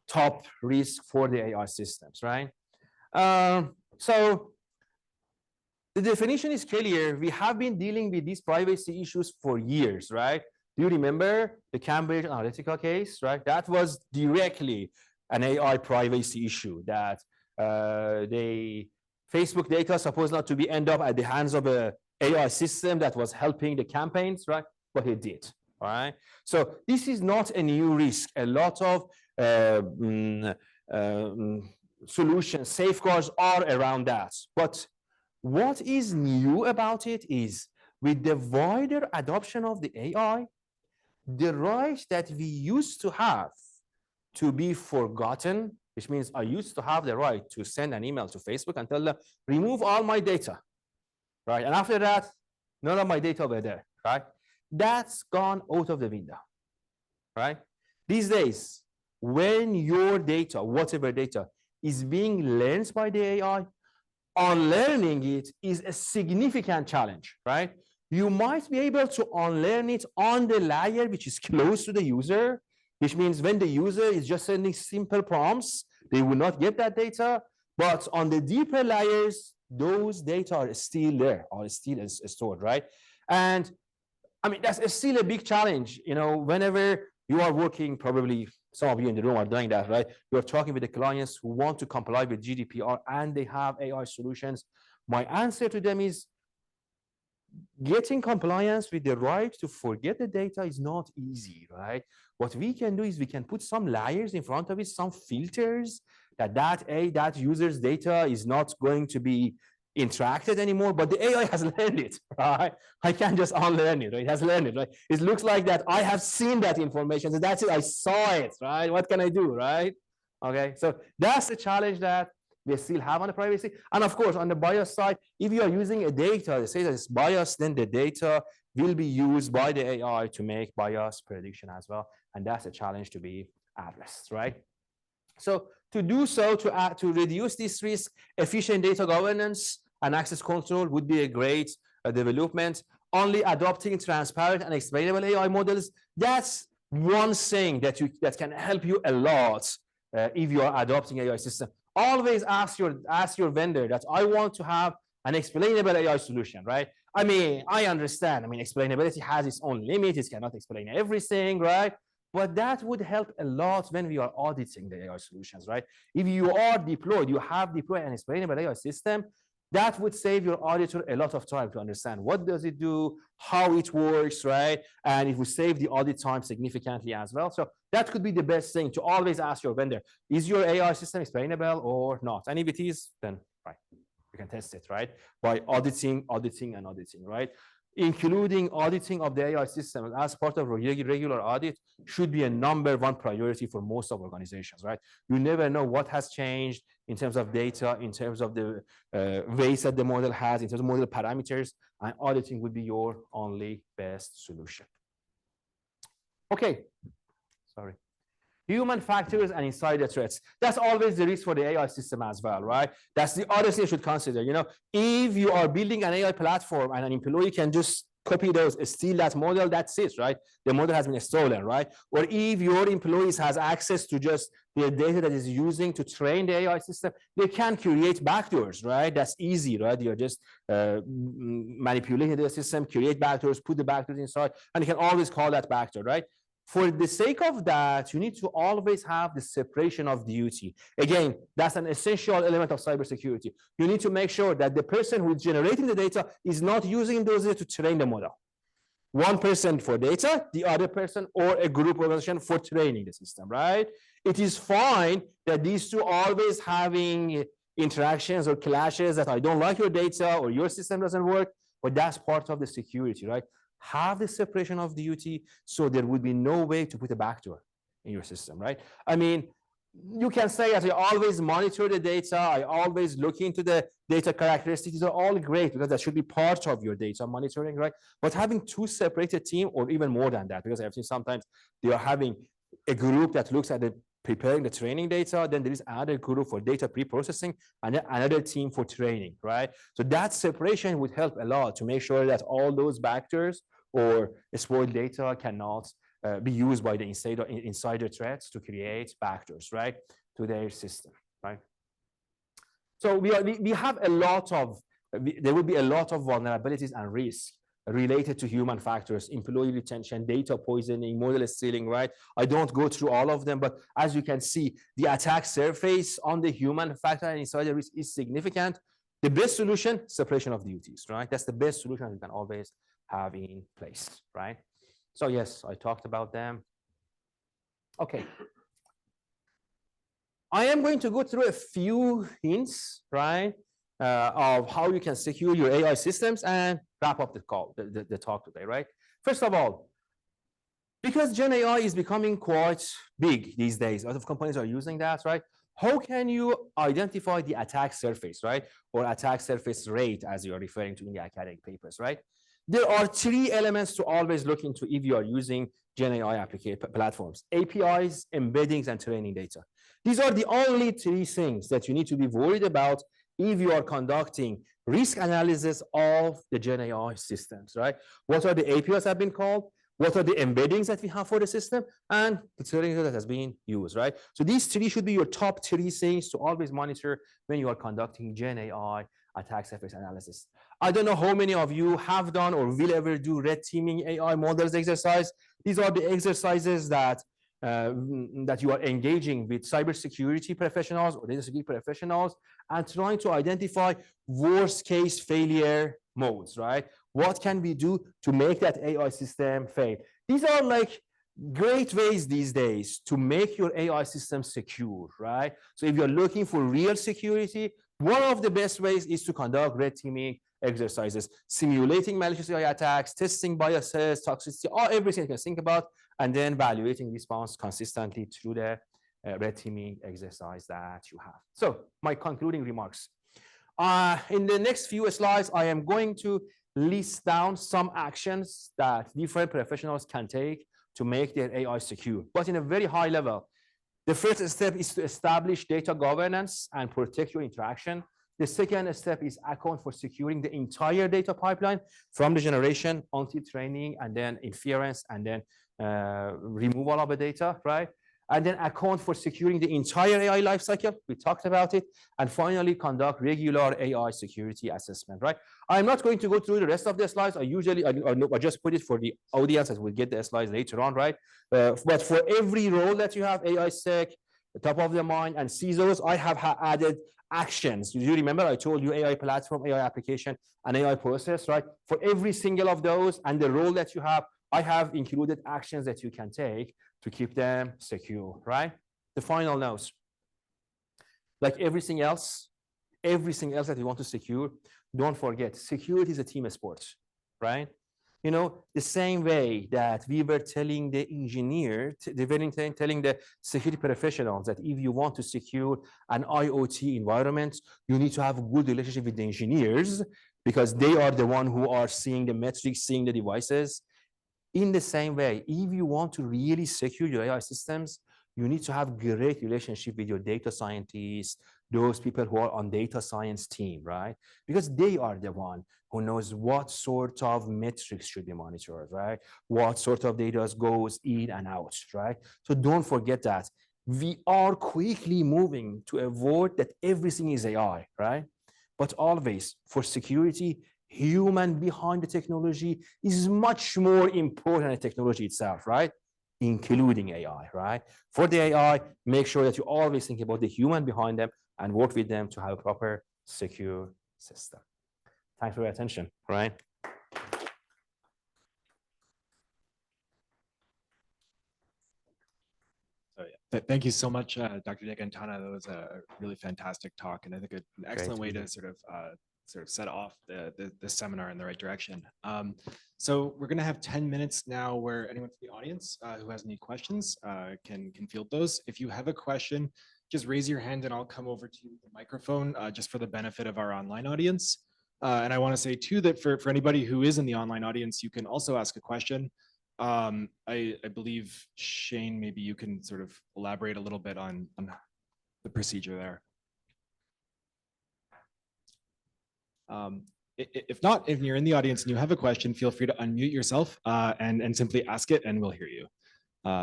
top risk for the AI systems, right? So the definition is clear. We have been dealing with these privacy issues for years, right? Do you remember the Cambridge Analytica case, right? That was directly an AI privacy issue that Facebook data supposed not to be end up at the hands of a AI system that was helping the campaigns, right? But it did, all right? So this is not a new risk. A lot of solutions, safeguards are around that. But what is new about it is with the wider adoption of the AI, the right that we used to have to be forgotten, which means I used to have the right to send an email to Facebook and tell them, remove all my data, right? And after that, none of my data were there, right? That's gone out of the window, right? These days, when your data, whatever data, is being learned by the AI, unlearning it is a significant challenge, right? You might be able to unlearn it on the layer which is close to the user, which means when the user is just sending simple prompts, they will not get that data. But on the deeper layers, those data are still there, are still stored, right? And I mean, that's still a big challenge. You know, whenever you are working, probably some of you in the room are doing that, right? You're talking with the clients who want to comply with GDPR and they have AI solutions. My answer to them is getting compliance with the right to forget the data is not easy, right? What we can do is we can put some layers in front of it, some filters that user's data is not going to be interacted anymore, but the AI has learned it, right? I can't just unlearn it, right? It has learned it, right? It looks like that I have seen that information, so that's it, I saw it, right? What can I do, right? Okay, so that's the challenge that we still have on the privacy. And of course, on the bias side, if you are using a data that says that it's biased, then the data will be used by the AI to make bias prediction as well. And that's a challenge to be addressed, right? So to do so, to reduce this risk, efficient data governance and access control would be a great development. Only adopting transparent and explainable AI models, that's one thing that can help you a lot if you are adopting AI system. Always ask your vendor that I want to have an explainable AI solution, right? I mean, I understand. I mean, explainability has its own limits. It cannot explain everything, right? But that would help a lot when we are auditing the AI solutions, right? If you have deployed an explainable AI system, that would save your auditor a lot of time to understand what does it do, how it works, right? And it will save the audit time significantly as well. So that could be the best thing, to always ask your vendor, is your AI system explainable or not? And if it is, then right, you can test it, right? By auditing, right? Including auditing of the AI system as part of regular audit should be a #1 priority for most of organizations, right? You never know what has changed in terms of data, in terms of the ways that the model has, in terms of model parameters, and auditing would be your only best solution. Okay, sorry. Human factors and insider threats. That's always the risk for the AI system as well, right? That's the other thing you should consider. You know, if you are building an AI platform and an employee can just copy those, steal that model, that's it, right? The model has been stolen, right? Or if your employees has access to just the data that is using to train the AI system, they can create backdoors, right? That's easy, right? You're just manipulating the system, create backdoors, put the backdoors inside, and you can always call that backdoor, right? For the sake of that, you need to always have the separation of duty. Again, that's an essential element of cybersecurity. You need to make sure that the person who is generating the data is not using those data to train the model. One person for data, the other person or a group organization for training the system, right? It is fine that these two are always having interactions or clashes that I don't like your data or your system doesn't work, but that's part of the security, right? Have the separation of duty so there would be no way to put a backdoor in your system, right? I mean, you can say that I always monitor the data, I always look into the data characteristics. These are all great because that should be part of your data monitoring, right? But having two separated teams or even more than that, because I've seen sometimes they are having a group that looks at the preparing the training data, then there is another group for data pre-processing and then another team for training, right? So that separation would help a lot to make sure that all those vectors or spoiled data cannot be used by the insider threats to create backdoors, right, to their system, right? So we have a lot of, there will be a lot of vulnerabilities and risks related to human factors, employee retention, data poisoning, model stealing, right? I don't go through all of them, but as you can see, the attack surface on the human factor and insider risk is significant. The best solution, separation of duties, right? That's the best solution you can always have in place, right? So yes, I talked about them. Okay. I am going to go through a few hints, right, of how you can secure your AI systems and wrap up the call, the talk today, right? First of all, because Gen AI is becoming quite big these days, a lot of companies are using that, right? How can you identify the attack surface, right? Or attack surface rate, as you're referring to in the academic papers, right? There are three elements to always look into if you are using Gen AI application platforms: APIs, embeddings, and training data. These are the only three things that you need to be worried about if you are conducting risk analysis of the Gen AI systems, right? What are the APIs that have been called? What are the embeddings that we have for the system? And the training data that has been used, right? So these three should be your top three things to always monitor when you are conducting Gen AI attack surface analysis. I don't know how many of you have done or will ever do red teaming AI models exercise. These are the exercises that that you are engaging with cybersecurity professionals or data security professionals and trying to identify worst case failure modes, right? What can we do to make that AI system fail? These are like great ways these days to make your AI system secure, right? So if you're looking for real security, one of the best ways is to conduct red teaming exercises, simulating malicious AI attacks, testing biases, toxicity, all everything you can think about, and then evaluating response consistently through the red teaming exercise that you have. So my concluding remarks. In the next few slides, I am going to list down some actions that different professionals can take to make their AI secure, but in a very high level. The first step is to establish data governance and protect your interaction. The second step is account for securing the entire data pipeline from the generation until training and then inference and then removal of the data, right? And then account for securing the entire AI lifecycle. We talked about it. And finally, conduct regular AI security assessment, right? I'm not going to go through the rest of the slides. I just put it for the audience as we'll get the slides later on, right? But for every role that you have, AI sec, the top of the mind, and CISOs, I have added actions. Do you remember I told you AI platform, AI application, and AI process, right? For every single of those and the role that you have, I have included actions that you can take to keep them secure, right? The final notes. Like everything else that you want to secure, don't forget, security is a team sport, right? You know, the same way that we were telling the engineer, telling the security professionals that if you want to secure an IoT environment, you need to have a good relationship with the engineers because they are the one who are seeing the metrics, seeing the devices. In the same way, if you want to really secure your AI systems, you need to have great relationship with your data scientists, those people who are on data science team, right? Because they are the one who knows what sort of metrics should be monitored, right? What sort of data goes in and out, right? So don't forget that. We are quickly moving to a world that everything is AI, right? But always for security, human behind the technology is much more important than technology itself, right? Including AI, right? For the AI, make sure that you always think about the human behind them and work with them to have a proper, secure system. Thanks for your attention, right? So yeah, thank you so much, Dr. Dehghantanha. That was a really fantastic talk, and I think an excellent way to sort of set off the seminar in the right direction. So we're going to have 10 minutes now where anyone from the audience who has any questions can field those. If you have a question, just raise your hand and I'll come over to you with the microphone just for the benefit of our online audience. And I want to say too that for anybody who is in the online audience, you can also ask a question. I believe, Shane, maybe you can sort of elaborate a little bit on the procedure there. If not, if you're in the audience and you have a question, feel free to unmute yourself and simply ask it and we'll hear you.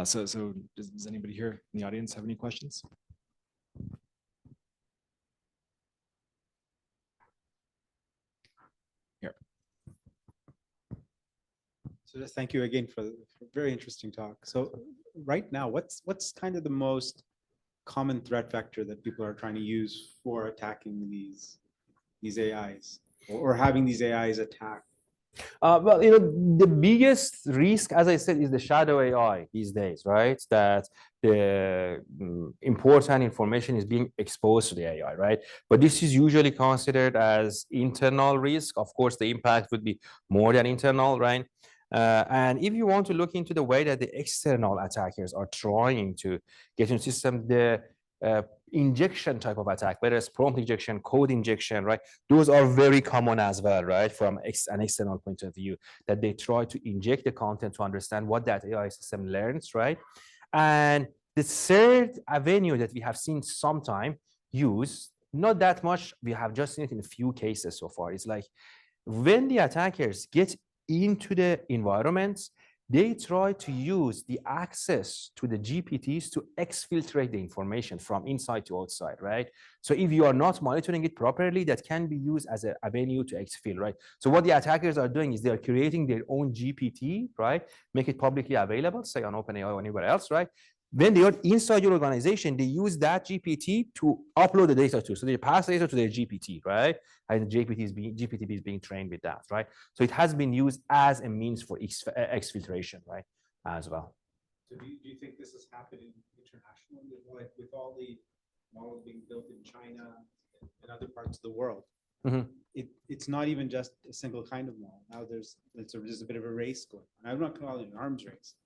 So does anybody here in the audience have any questions? Here. So just thank you again for a very interesting talk. So right now, what's kind of the most common threat vector that people are trying to use for attacking these AIs or having these AIs attack? Well, the biggest risk, as I said, is the shadow AI these days, right? That the important information is being exposed to the AI, right? But this is usually considered as internal risk. Of course, the impact would be more than internal, right? And if you want to look into the way that the external attackers are trying to get into the system, the injection type of attack, whether it's prompt injection, code injection, right? Those are very common as well, right? From an external point of view, that they try to inject the content to understand what that AI system learns, right? And the third avenue that we have seen sometime use, not that much, we have just seen it in a few cases so far, is like when the attackers get into the environments, they try to use the access to the GPTs to exfiltrate the information from inside to outside, right? So if you are not monitoring it properly, that can be used as an avenue to exfil, right? So what the attackers are doing is they are creating their own GPT, right? Make it publicly available, say on OpenAI or anywhere else, right? When they are inside your organization, they use that GPT to upload the data to. So they pass the data to their GPT, right? And the GPT is being trained with that, right? So it has been used as a means for exfiltration, right? As well. So do you think this is happening internationally, like with all the models being built in China and other parts of the world? Mm-hmm. It's not even just a single kind of model. Now there's a bit of a race going on. I'm not calling it an arms race,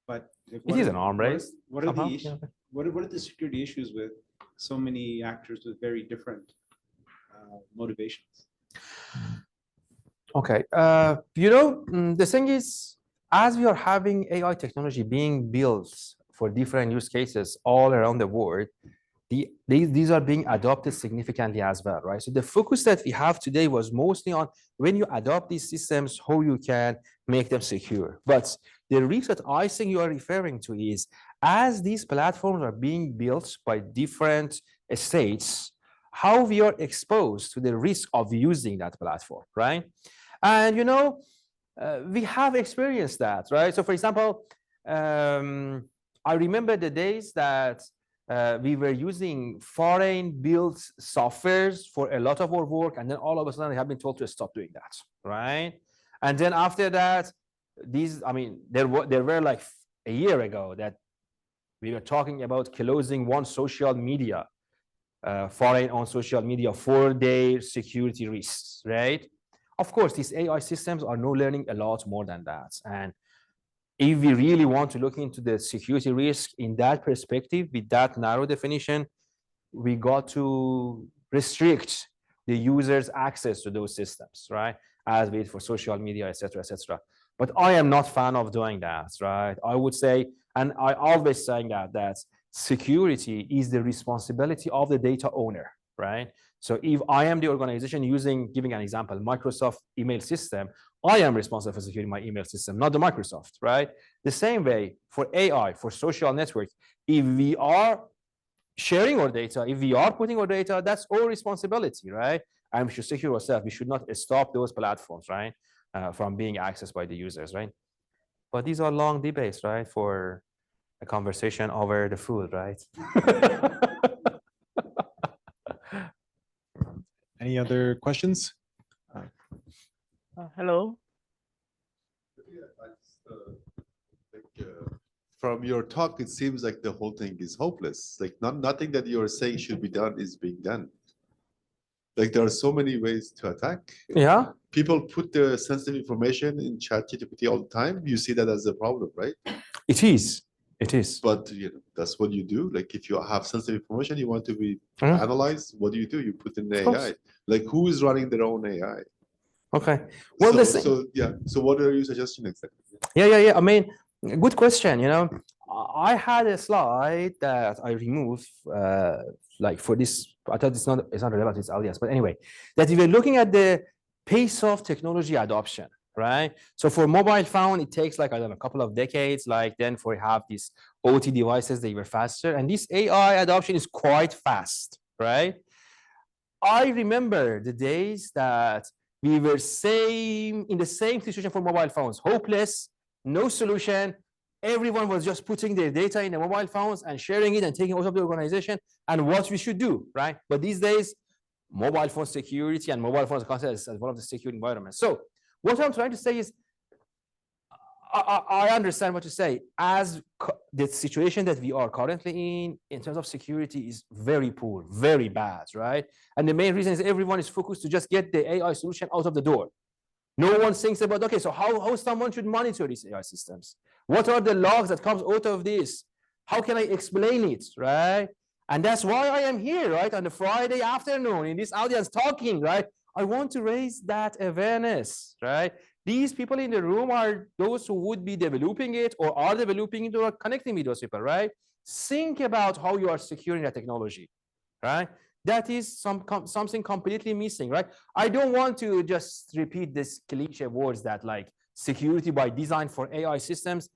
but it is an arm race. What are the issues? What are the security issues with so many actors with very different motivations? Okay. The thing is, as we are having AI technology being built for different use cases all around the world, these are being adopted significantly as well, right? So the focus that we have today was mostly on when you adopt these systems, how you can make them secure. But the risk that I think you are referring to is as these platforms are being built by different states, how we are exposed to the risk of using that platform, right? And we have experienced that, right? So for example, I remember the days that we were using foreign built softwares for a lot of our work, and then all of a sudden we have been told to stop doing that, right? And then after that, there were like a year ago that we were talking about closing one social media, foreign on social media for their security risks, right? Of course, these AI systems are now learning a lot more than that. And if we really want to look into the security risk in that perspective, with that narrow definition, we got to restrict the user's access to those systems, right? As be it for social media, et cetera, et cetera. But I am not a fan of doing that, right? I would say, and I always saying that security is the responsibility of the data owner, right? So if I am the organization giving an example, Microsoft email system, I am responsible for securing my email system, not the Microsoft, right? The same way for AI, for social network, if we are sharing our data, if we are putting our data, that's our responsibility, right? And we should secure ourselves. We should not stop those platforms, right, from being accessed by the users, right? But these are long debates, right, for a conversation over the food, right? Any other questions? Hello. Yeah, I just think from your talk, it seems like the whole thing is hopeless. Like nothing that you're saying should be done is being done. Like there are so many ways to attack. Yeah, People put their sensitive information in ChatGPT all the time. You see that as a problem, right? it is. It is. But you know, that's what you do. Like if you have sensitive information, you want to be Mhm. analyzed. What do? You put in Of course. AI. Like who is running their own AI? Okay. Well, listen. So yeah. So what are you suggesting exactly? Yeah. I mean, good question. You know, I had a slide that I removed, like for this. I thought it's not relevant to this audience, but anyway, that we were looking at the pace of technology adoption, right? So for mobile phone, it takes like, I don't know, a couple of decades. Like then for have these OT devices, they were faster, and this AI adoption is quite fast, right? I remember the days that we were in the same situation for mobile phones, hopeless, no solution. Everyone was just putting their data in the mobile phones and sharing it and taking out of the organization and what we should do, right? But these days, mobile phone security and mobile phones are considered as one of the secure environments. So what I'm trying to say is, I understand what you say. As the situation that we are currently in terms of security is very poor, very bad, right? And the main reason is everyone is focused to just get the AI solution out of the door. No one thinks about, okay, so how someone should monitor these AI systems? What are the logs that comes out of this? How can I explain it, right? And that's why I am here, right? On the Friday afternoon in this audience talking, right? I want to raise that awareness, right? These people in the room are those who would be developing it or are developing it or connecting with those people, right? Think about how you are securing that technology, right? That is something completely missing, right? I don't want to just repeat this cliche words that like security by design for AI systems.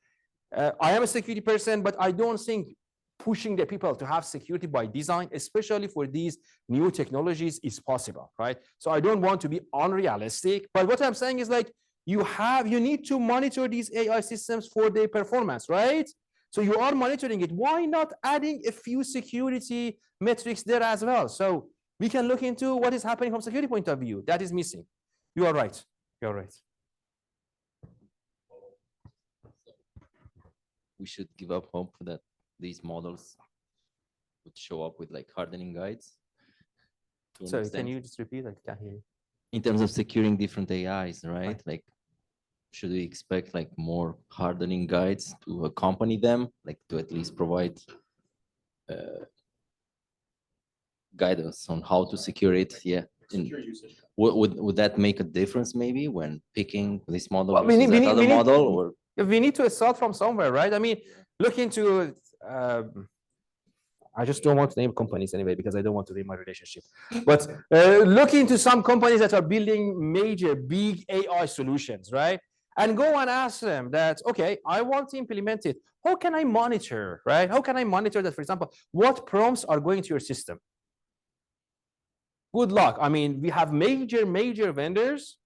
I am a security person, but I don't think pushing the people to have security by design, especially for these new technologies, is possible, right? So I don't want to be unrealistic, but what I'm saying is like, you need to monitor these AI systems for their performance, right? So you are monitoring it. Why not adding a few security metrics there as well? So we can look into what is happening from security point of view. That is missing. You are right. You are right. We should give up hope that these models would show up with like hardening guides. So can you just repeat? I can't hear you. In terms of securing different AIs, right? Like, should we expect like more hardening guides to accompany them, like to at least provide guidance on how to secure it? Yeah. Would that make a difference maybe when picking this model versus that other model? Or we need to start from somewhere, right? I mean, look into I just don't want to name companies anyway, because I don't want to name my relationship. But look into some companies that are building major, big AI solutions, right? And go and ask them that, okay, I want to implement it. How can I monitor, right? How can I monitor that, for example, what prompts are going to your system? Good luck. I mean, we have major vendors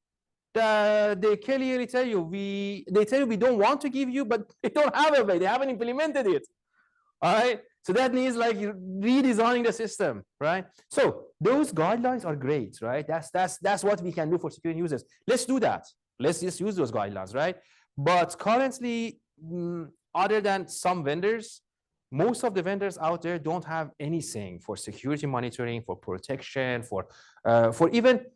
that they clearly tell you, we don't want to give you, but they don't have a way. They haven't implemented it. All right. So that means like you're redesigning the system, right? So those guidelines are great, right? That's what we can do for security users. Let's do that. Let's just use those guidelines, right? But currently, other than some vendors, most of the vendors out there don't have anything for security monitoring, for protection, for even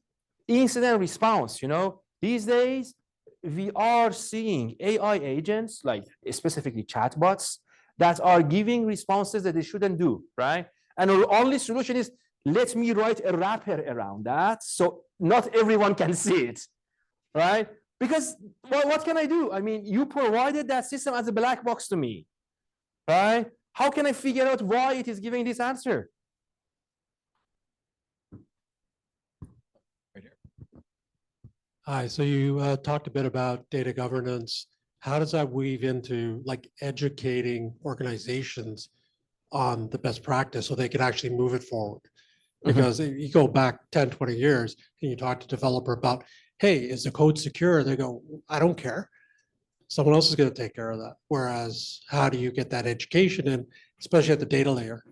incident response. You know, these days we are seeing AI agents, like specifically chatbots, that are giving responses that they shouldn't do, right? And our only solution is, let me write a wrapper around that so not everyone can see it, right? Because what can I do? I mean, you provided that system as a black box to me, right? How can I figure out why it is giving this answer? Right here. Hi, so you talked a bit about data governance. How does that weave into like educating organizations on the best practice so they can actually move it forward? Because if you go back 10, 20 years and you talk to a developer about, hey, is the code secure? They go, I don't care. Someone else is going to take care of that. Whereas how do you get that education in, especially at the data layer,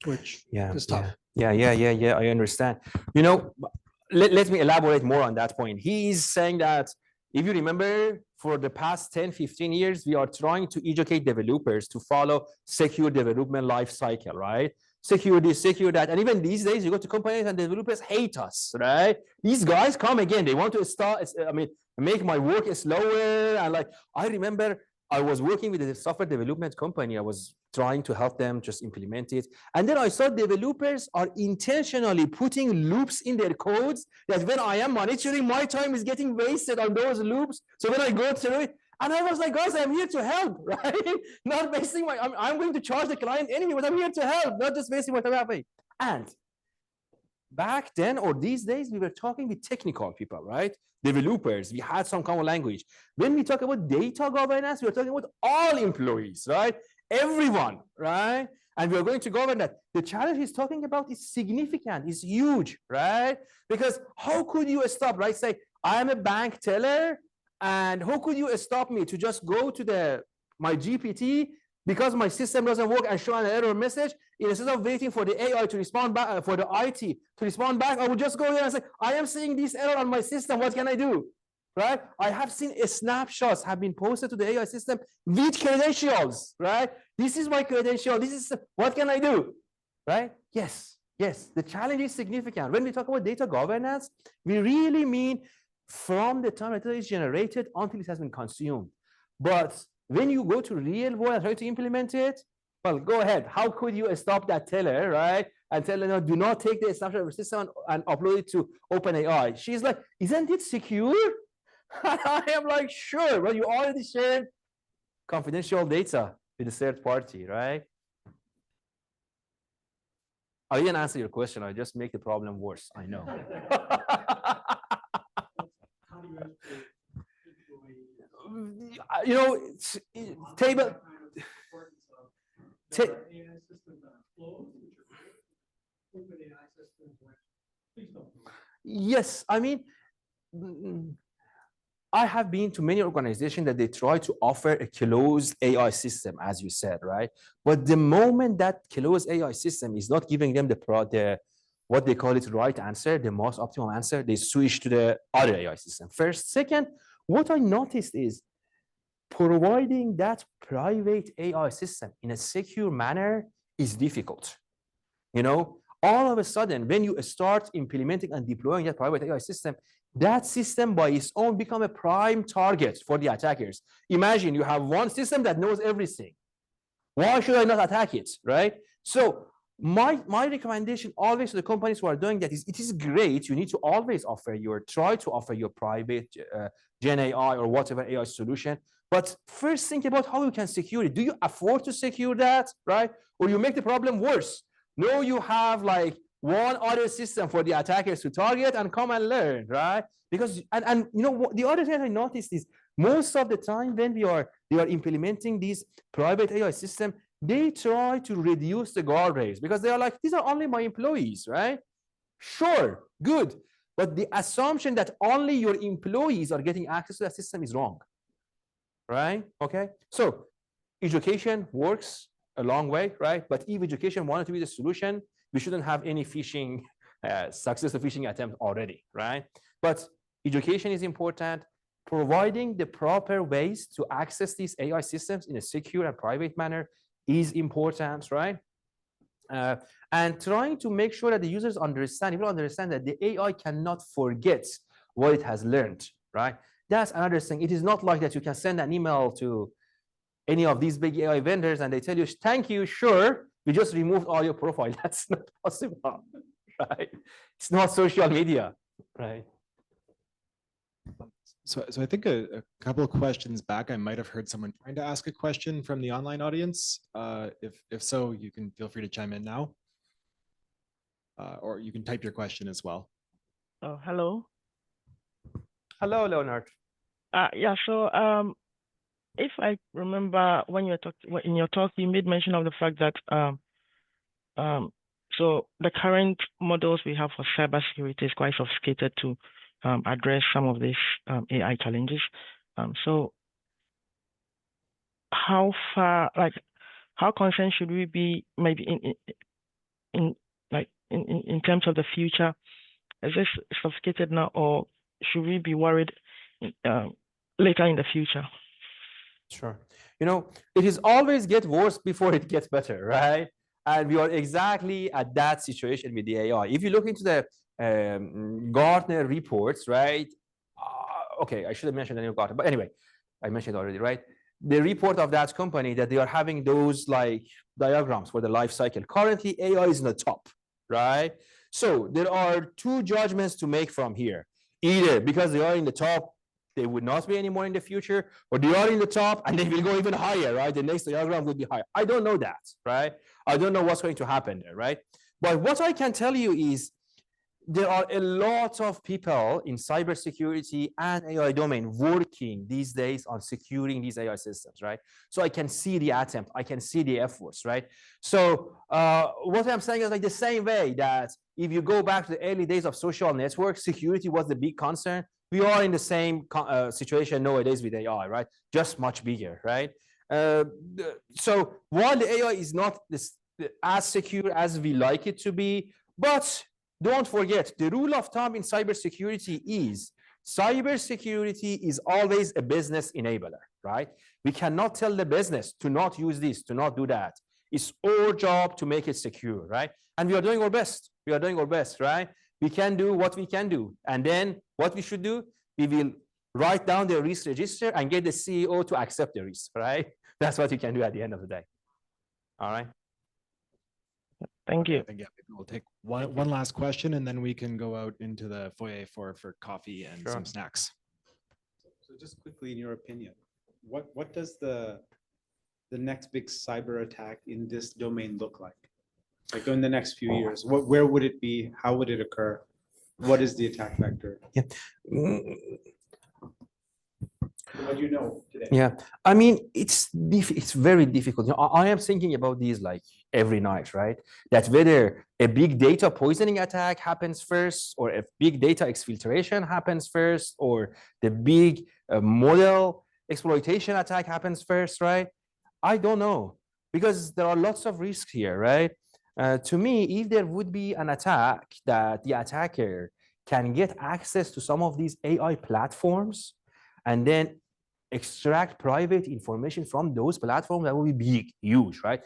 which is tough. Yeah, I understand. You know, let me elaborate more on that point. He's saying that If you remember, for the past 10, 15 years, we are trying to educate developers to follow secure development life cycle, right? Secure this, secure that. And even these days, you go to companies and developers hate us, right? These guys come again. They want to start, make my work slower. And like, I remember I was working with a software development company. I was trying to help them just implement it. And then I saw developers are intentionally putting loops in their codes that when I am monitoring, my time is getting wasted on those loops. So when I go through it, and I was like, guys, I'm here to help, right? Not wasting my, I'm going to charge the client anyway, but I'm here to help, not just wasting my time. And back then, or these days, we were talking with technical people, right? Developers, we had some common language. When we talk about data governance, we're talking about all employees, right? Everyone, right? And we're going to govern that. The challenge he's talking about is significant, is huge, right? Because how could you stop, right? Say, I'm a bank teller, and how could you stop me to just go to my GPT because my system doesn't work and show an error message? Instead of waiting for the AI to respond back, for the IT to respond back, I would just go there and say, I am seeing this error on my system. What can I do? Right? I have seen snapshots have been posted to the AI system with credentials, right? This is my credential. This is, what can I do? Right? Yes, yes. The challenge is significant. When we talk about data governance, we really mean from the time data is generated until it has been consumed. But when you go to real world and try to implement it, well, go ahead. How could you stop that teller, right? And tell her, no, do not take the snapshot of the system and upload it to OpenAI. She's like, isn't it secure? I am like, sure. Well, you already shared confidential data with a third party, right? I didn't answer your question. I just make the problem worse. I know. You know, table. Yes, I mean, I have been to many organizations that they try to offer a closed AI system, as you said, right? But the moment that closed AI system is not giving them the what they call it right answer, the most optimal answer, they switch to the other AI system first. Second, what I noticed is providing that private AI system in a secure manner is difficult. You know, all of a sudden, when you start implementing and deploying that private AI system, that system by its own become a prime target for the attackers. Imagine you have one system that knows everything. Why should I not attack it, right? So my recommendation always to the companies who are doing that is, it is great. You need to always try to offer your private Gen AI or whatever AI solution. But first think about how you can secure it. Do you afford to secure that, right? Or you make the problem worse. No, you have like one other system for the attackers to target and come and learn, right? Because, and you know, the other thing I noticed is most of the time when they are implementing these private AI system, they try to reduce the guardrails because they are like, these are only my employees, right? Sure, good. But the assumption that only your employees are getting access to that system is wrong, right? Okay, so education works a long way, right? But if education wanted to be the solution, we shouldn't have any phishing, successful phishing attempt already, right? But education is important. Providing the proper ways to access these AI systems in a secure and private manner is important, right? And trying to make sure that the users understand, people understand that the AI cannot forget what it has learned, right? That's another thing. It is not like that you can send an email to any of these big AI vendors and they tell you, thank you, sure, we just removed all your profile. That's not possible, right? It's not social media, right? So I think a couple of questions back, I might have heard someone trying to ask a question from the online audience. If so, you can feel free to chime in now. Or you can type your question as well. Oh, hello. Hello, Leonard. Yeah, so if I remember when you were in your talk, you made mention of the fact that so the current models we have for cybersecurity is quite sophisticated to address some of these AI challenges. So how far, like, how concerned should we be maybe in terms of the future? Is this sophisticated now, or should we be worried later in the future. Sure. You know, it is always get worse before it gets better, right? And we are exactly at that situation with the AI. If you look into the Gartner reports, right? Okay, I should have mentioned the name of Gartner, but anyway, I mentioned already, right? The report of that company that they are having those like diagrams for the life cycle. Currently, AI is in the top, right? So there are two judgments to make from here. Either because they are in the top, they would not be anymore in the future, or they are in the top and they will go even higher, right? The next diagram will be higher. I don't know that, right? I don't know what's going to happen there, right? But what I can tell you is there are a lot of people in cybersecurity and AI domain working these days on securing these AI systems, right? So I can see the attempt, I can see the efforts, right? So what I'm saying is like the same way that if you go back to the early days of social networks, security was the big concern. We are in the same situation nowadays with AI, right? Just much bigger, right? So while the AI is not as secure as we like it to be, but don't forget, the rule of thumb in cybersecurity is always a business enabler, right? We cannot tell the business to not use this, to not do that. It's our job to make it secure, right? And we are doing our best. We are doing our best, right? We can do what we can do. And then what we should do, we will write down the risk register and get the CEO to accept the risk, right? That's what you can do at the end of the day. All right. Thank you. I think, yeah, maybe we'll take one last question and then we can go out into the foyer for coffee and some snacks. So just quickly, in your opinion, what does the next big cyber attack in this domain look like? Like in the next few years, where would it be? How would it occur? What is the attack vector? Yeah. What do you know today? Yeah, I mean, it's very difficult. You know, I am thinking about these like every night, right? That whether a big data poisoning attack happens first, or if big data exfiltration happens first, or the big model exploitation attack happens first, right? I don't know, because there are lots of risks here, right? To me, if there would be an attack that the attacker can get access to some of these AI platforms and then extract private information from those platforms, that would be big, huge, right?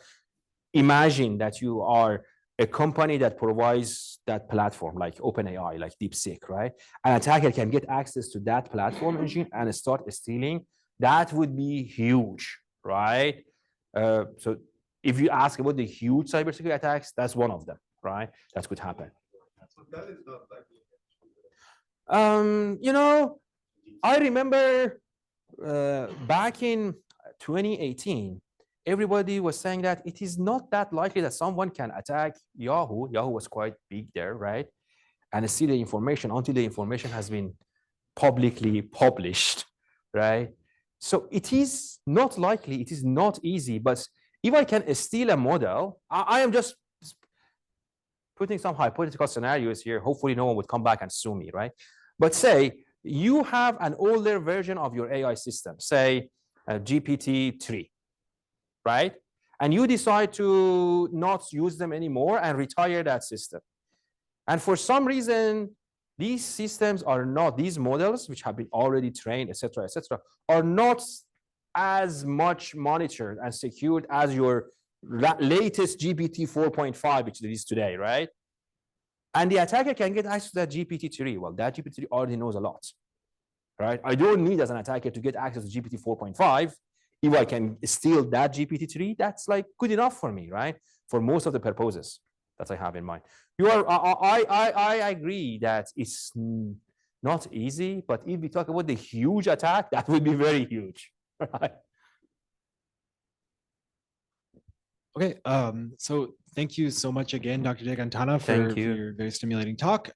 Imagine that you are a company that provides that platform, like OpenAI, like DeepSeek, right? An attacker can get access to that platform engine and start stealing. That would be huge, right? So if you ask about the huge cybersecurity attacks, that's one of them, right? That could happen. That is not likely. You know, I remember back in 2018, everybody was saying that it is not that likely that someone can attack Yahoo. Yahoo was quite big there, right? And see the information until the information has been publicly published, right? So it is not likely, it is not easy, but if I can steal a model, I am just putting some hypothetical scenarios here. Hopefully no one would come back and sue me, right? But say you have an older version of your AI system, say GPT-3, right? And you decide to not use them anymore and retire that system. And for some reason, these systems are not, these models, which have been already trained, et cetera, are not as much monitored and secured as your latest GPT 4.5, which it is today, right? And the attacker can get access to that GPT-3. Well, that GPT-3 already knows a lot, right? I don't need as an attacker to get access to GPT 4.5. If I can steal that GPT-3, that's like good enough for me, right? For most of the purposes that I have in mind. I agree that it's not easy, but if we talk about the huge attack, that would be very huge, right? Okay, so thank you so much again, Dr. Dehghantanha, for Thank you. your very stimulating talk.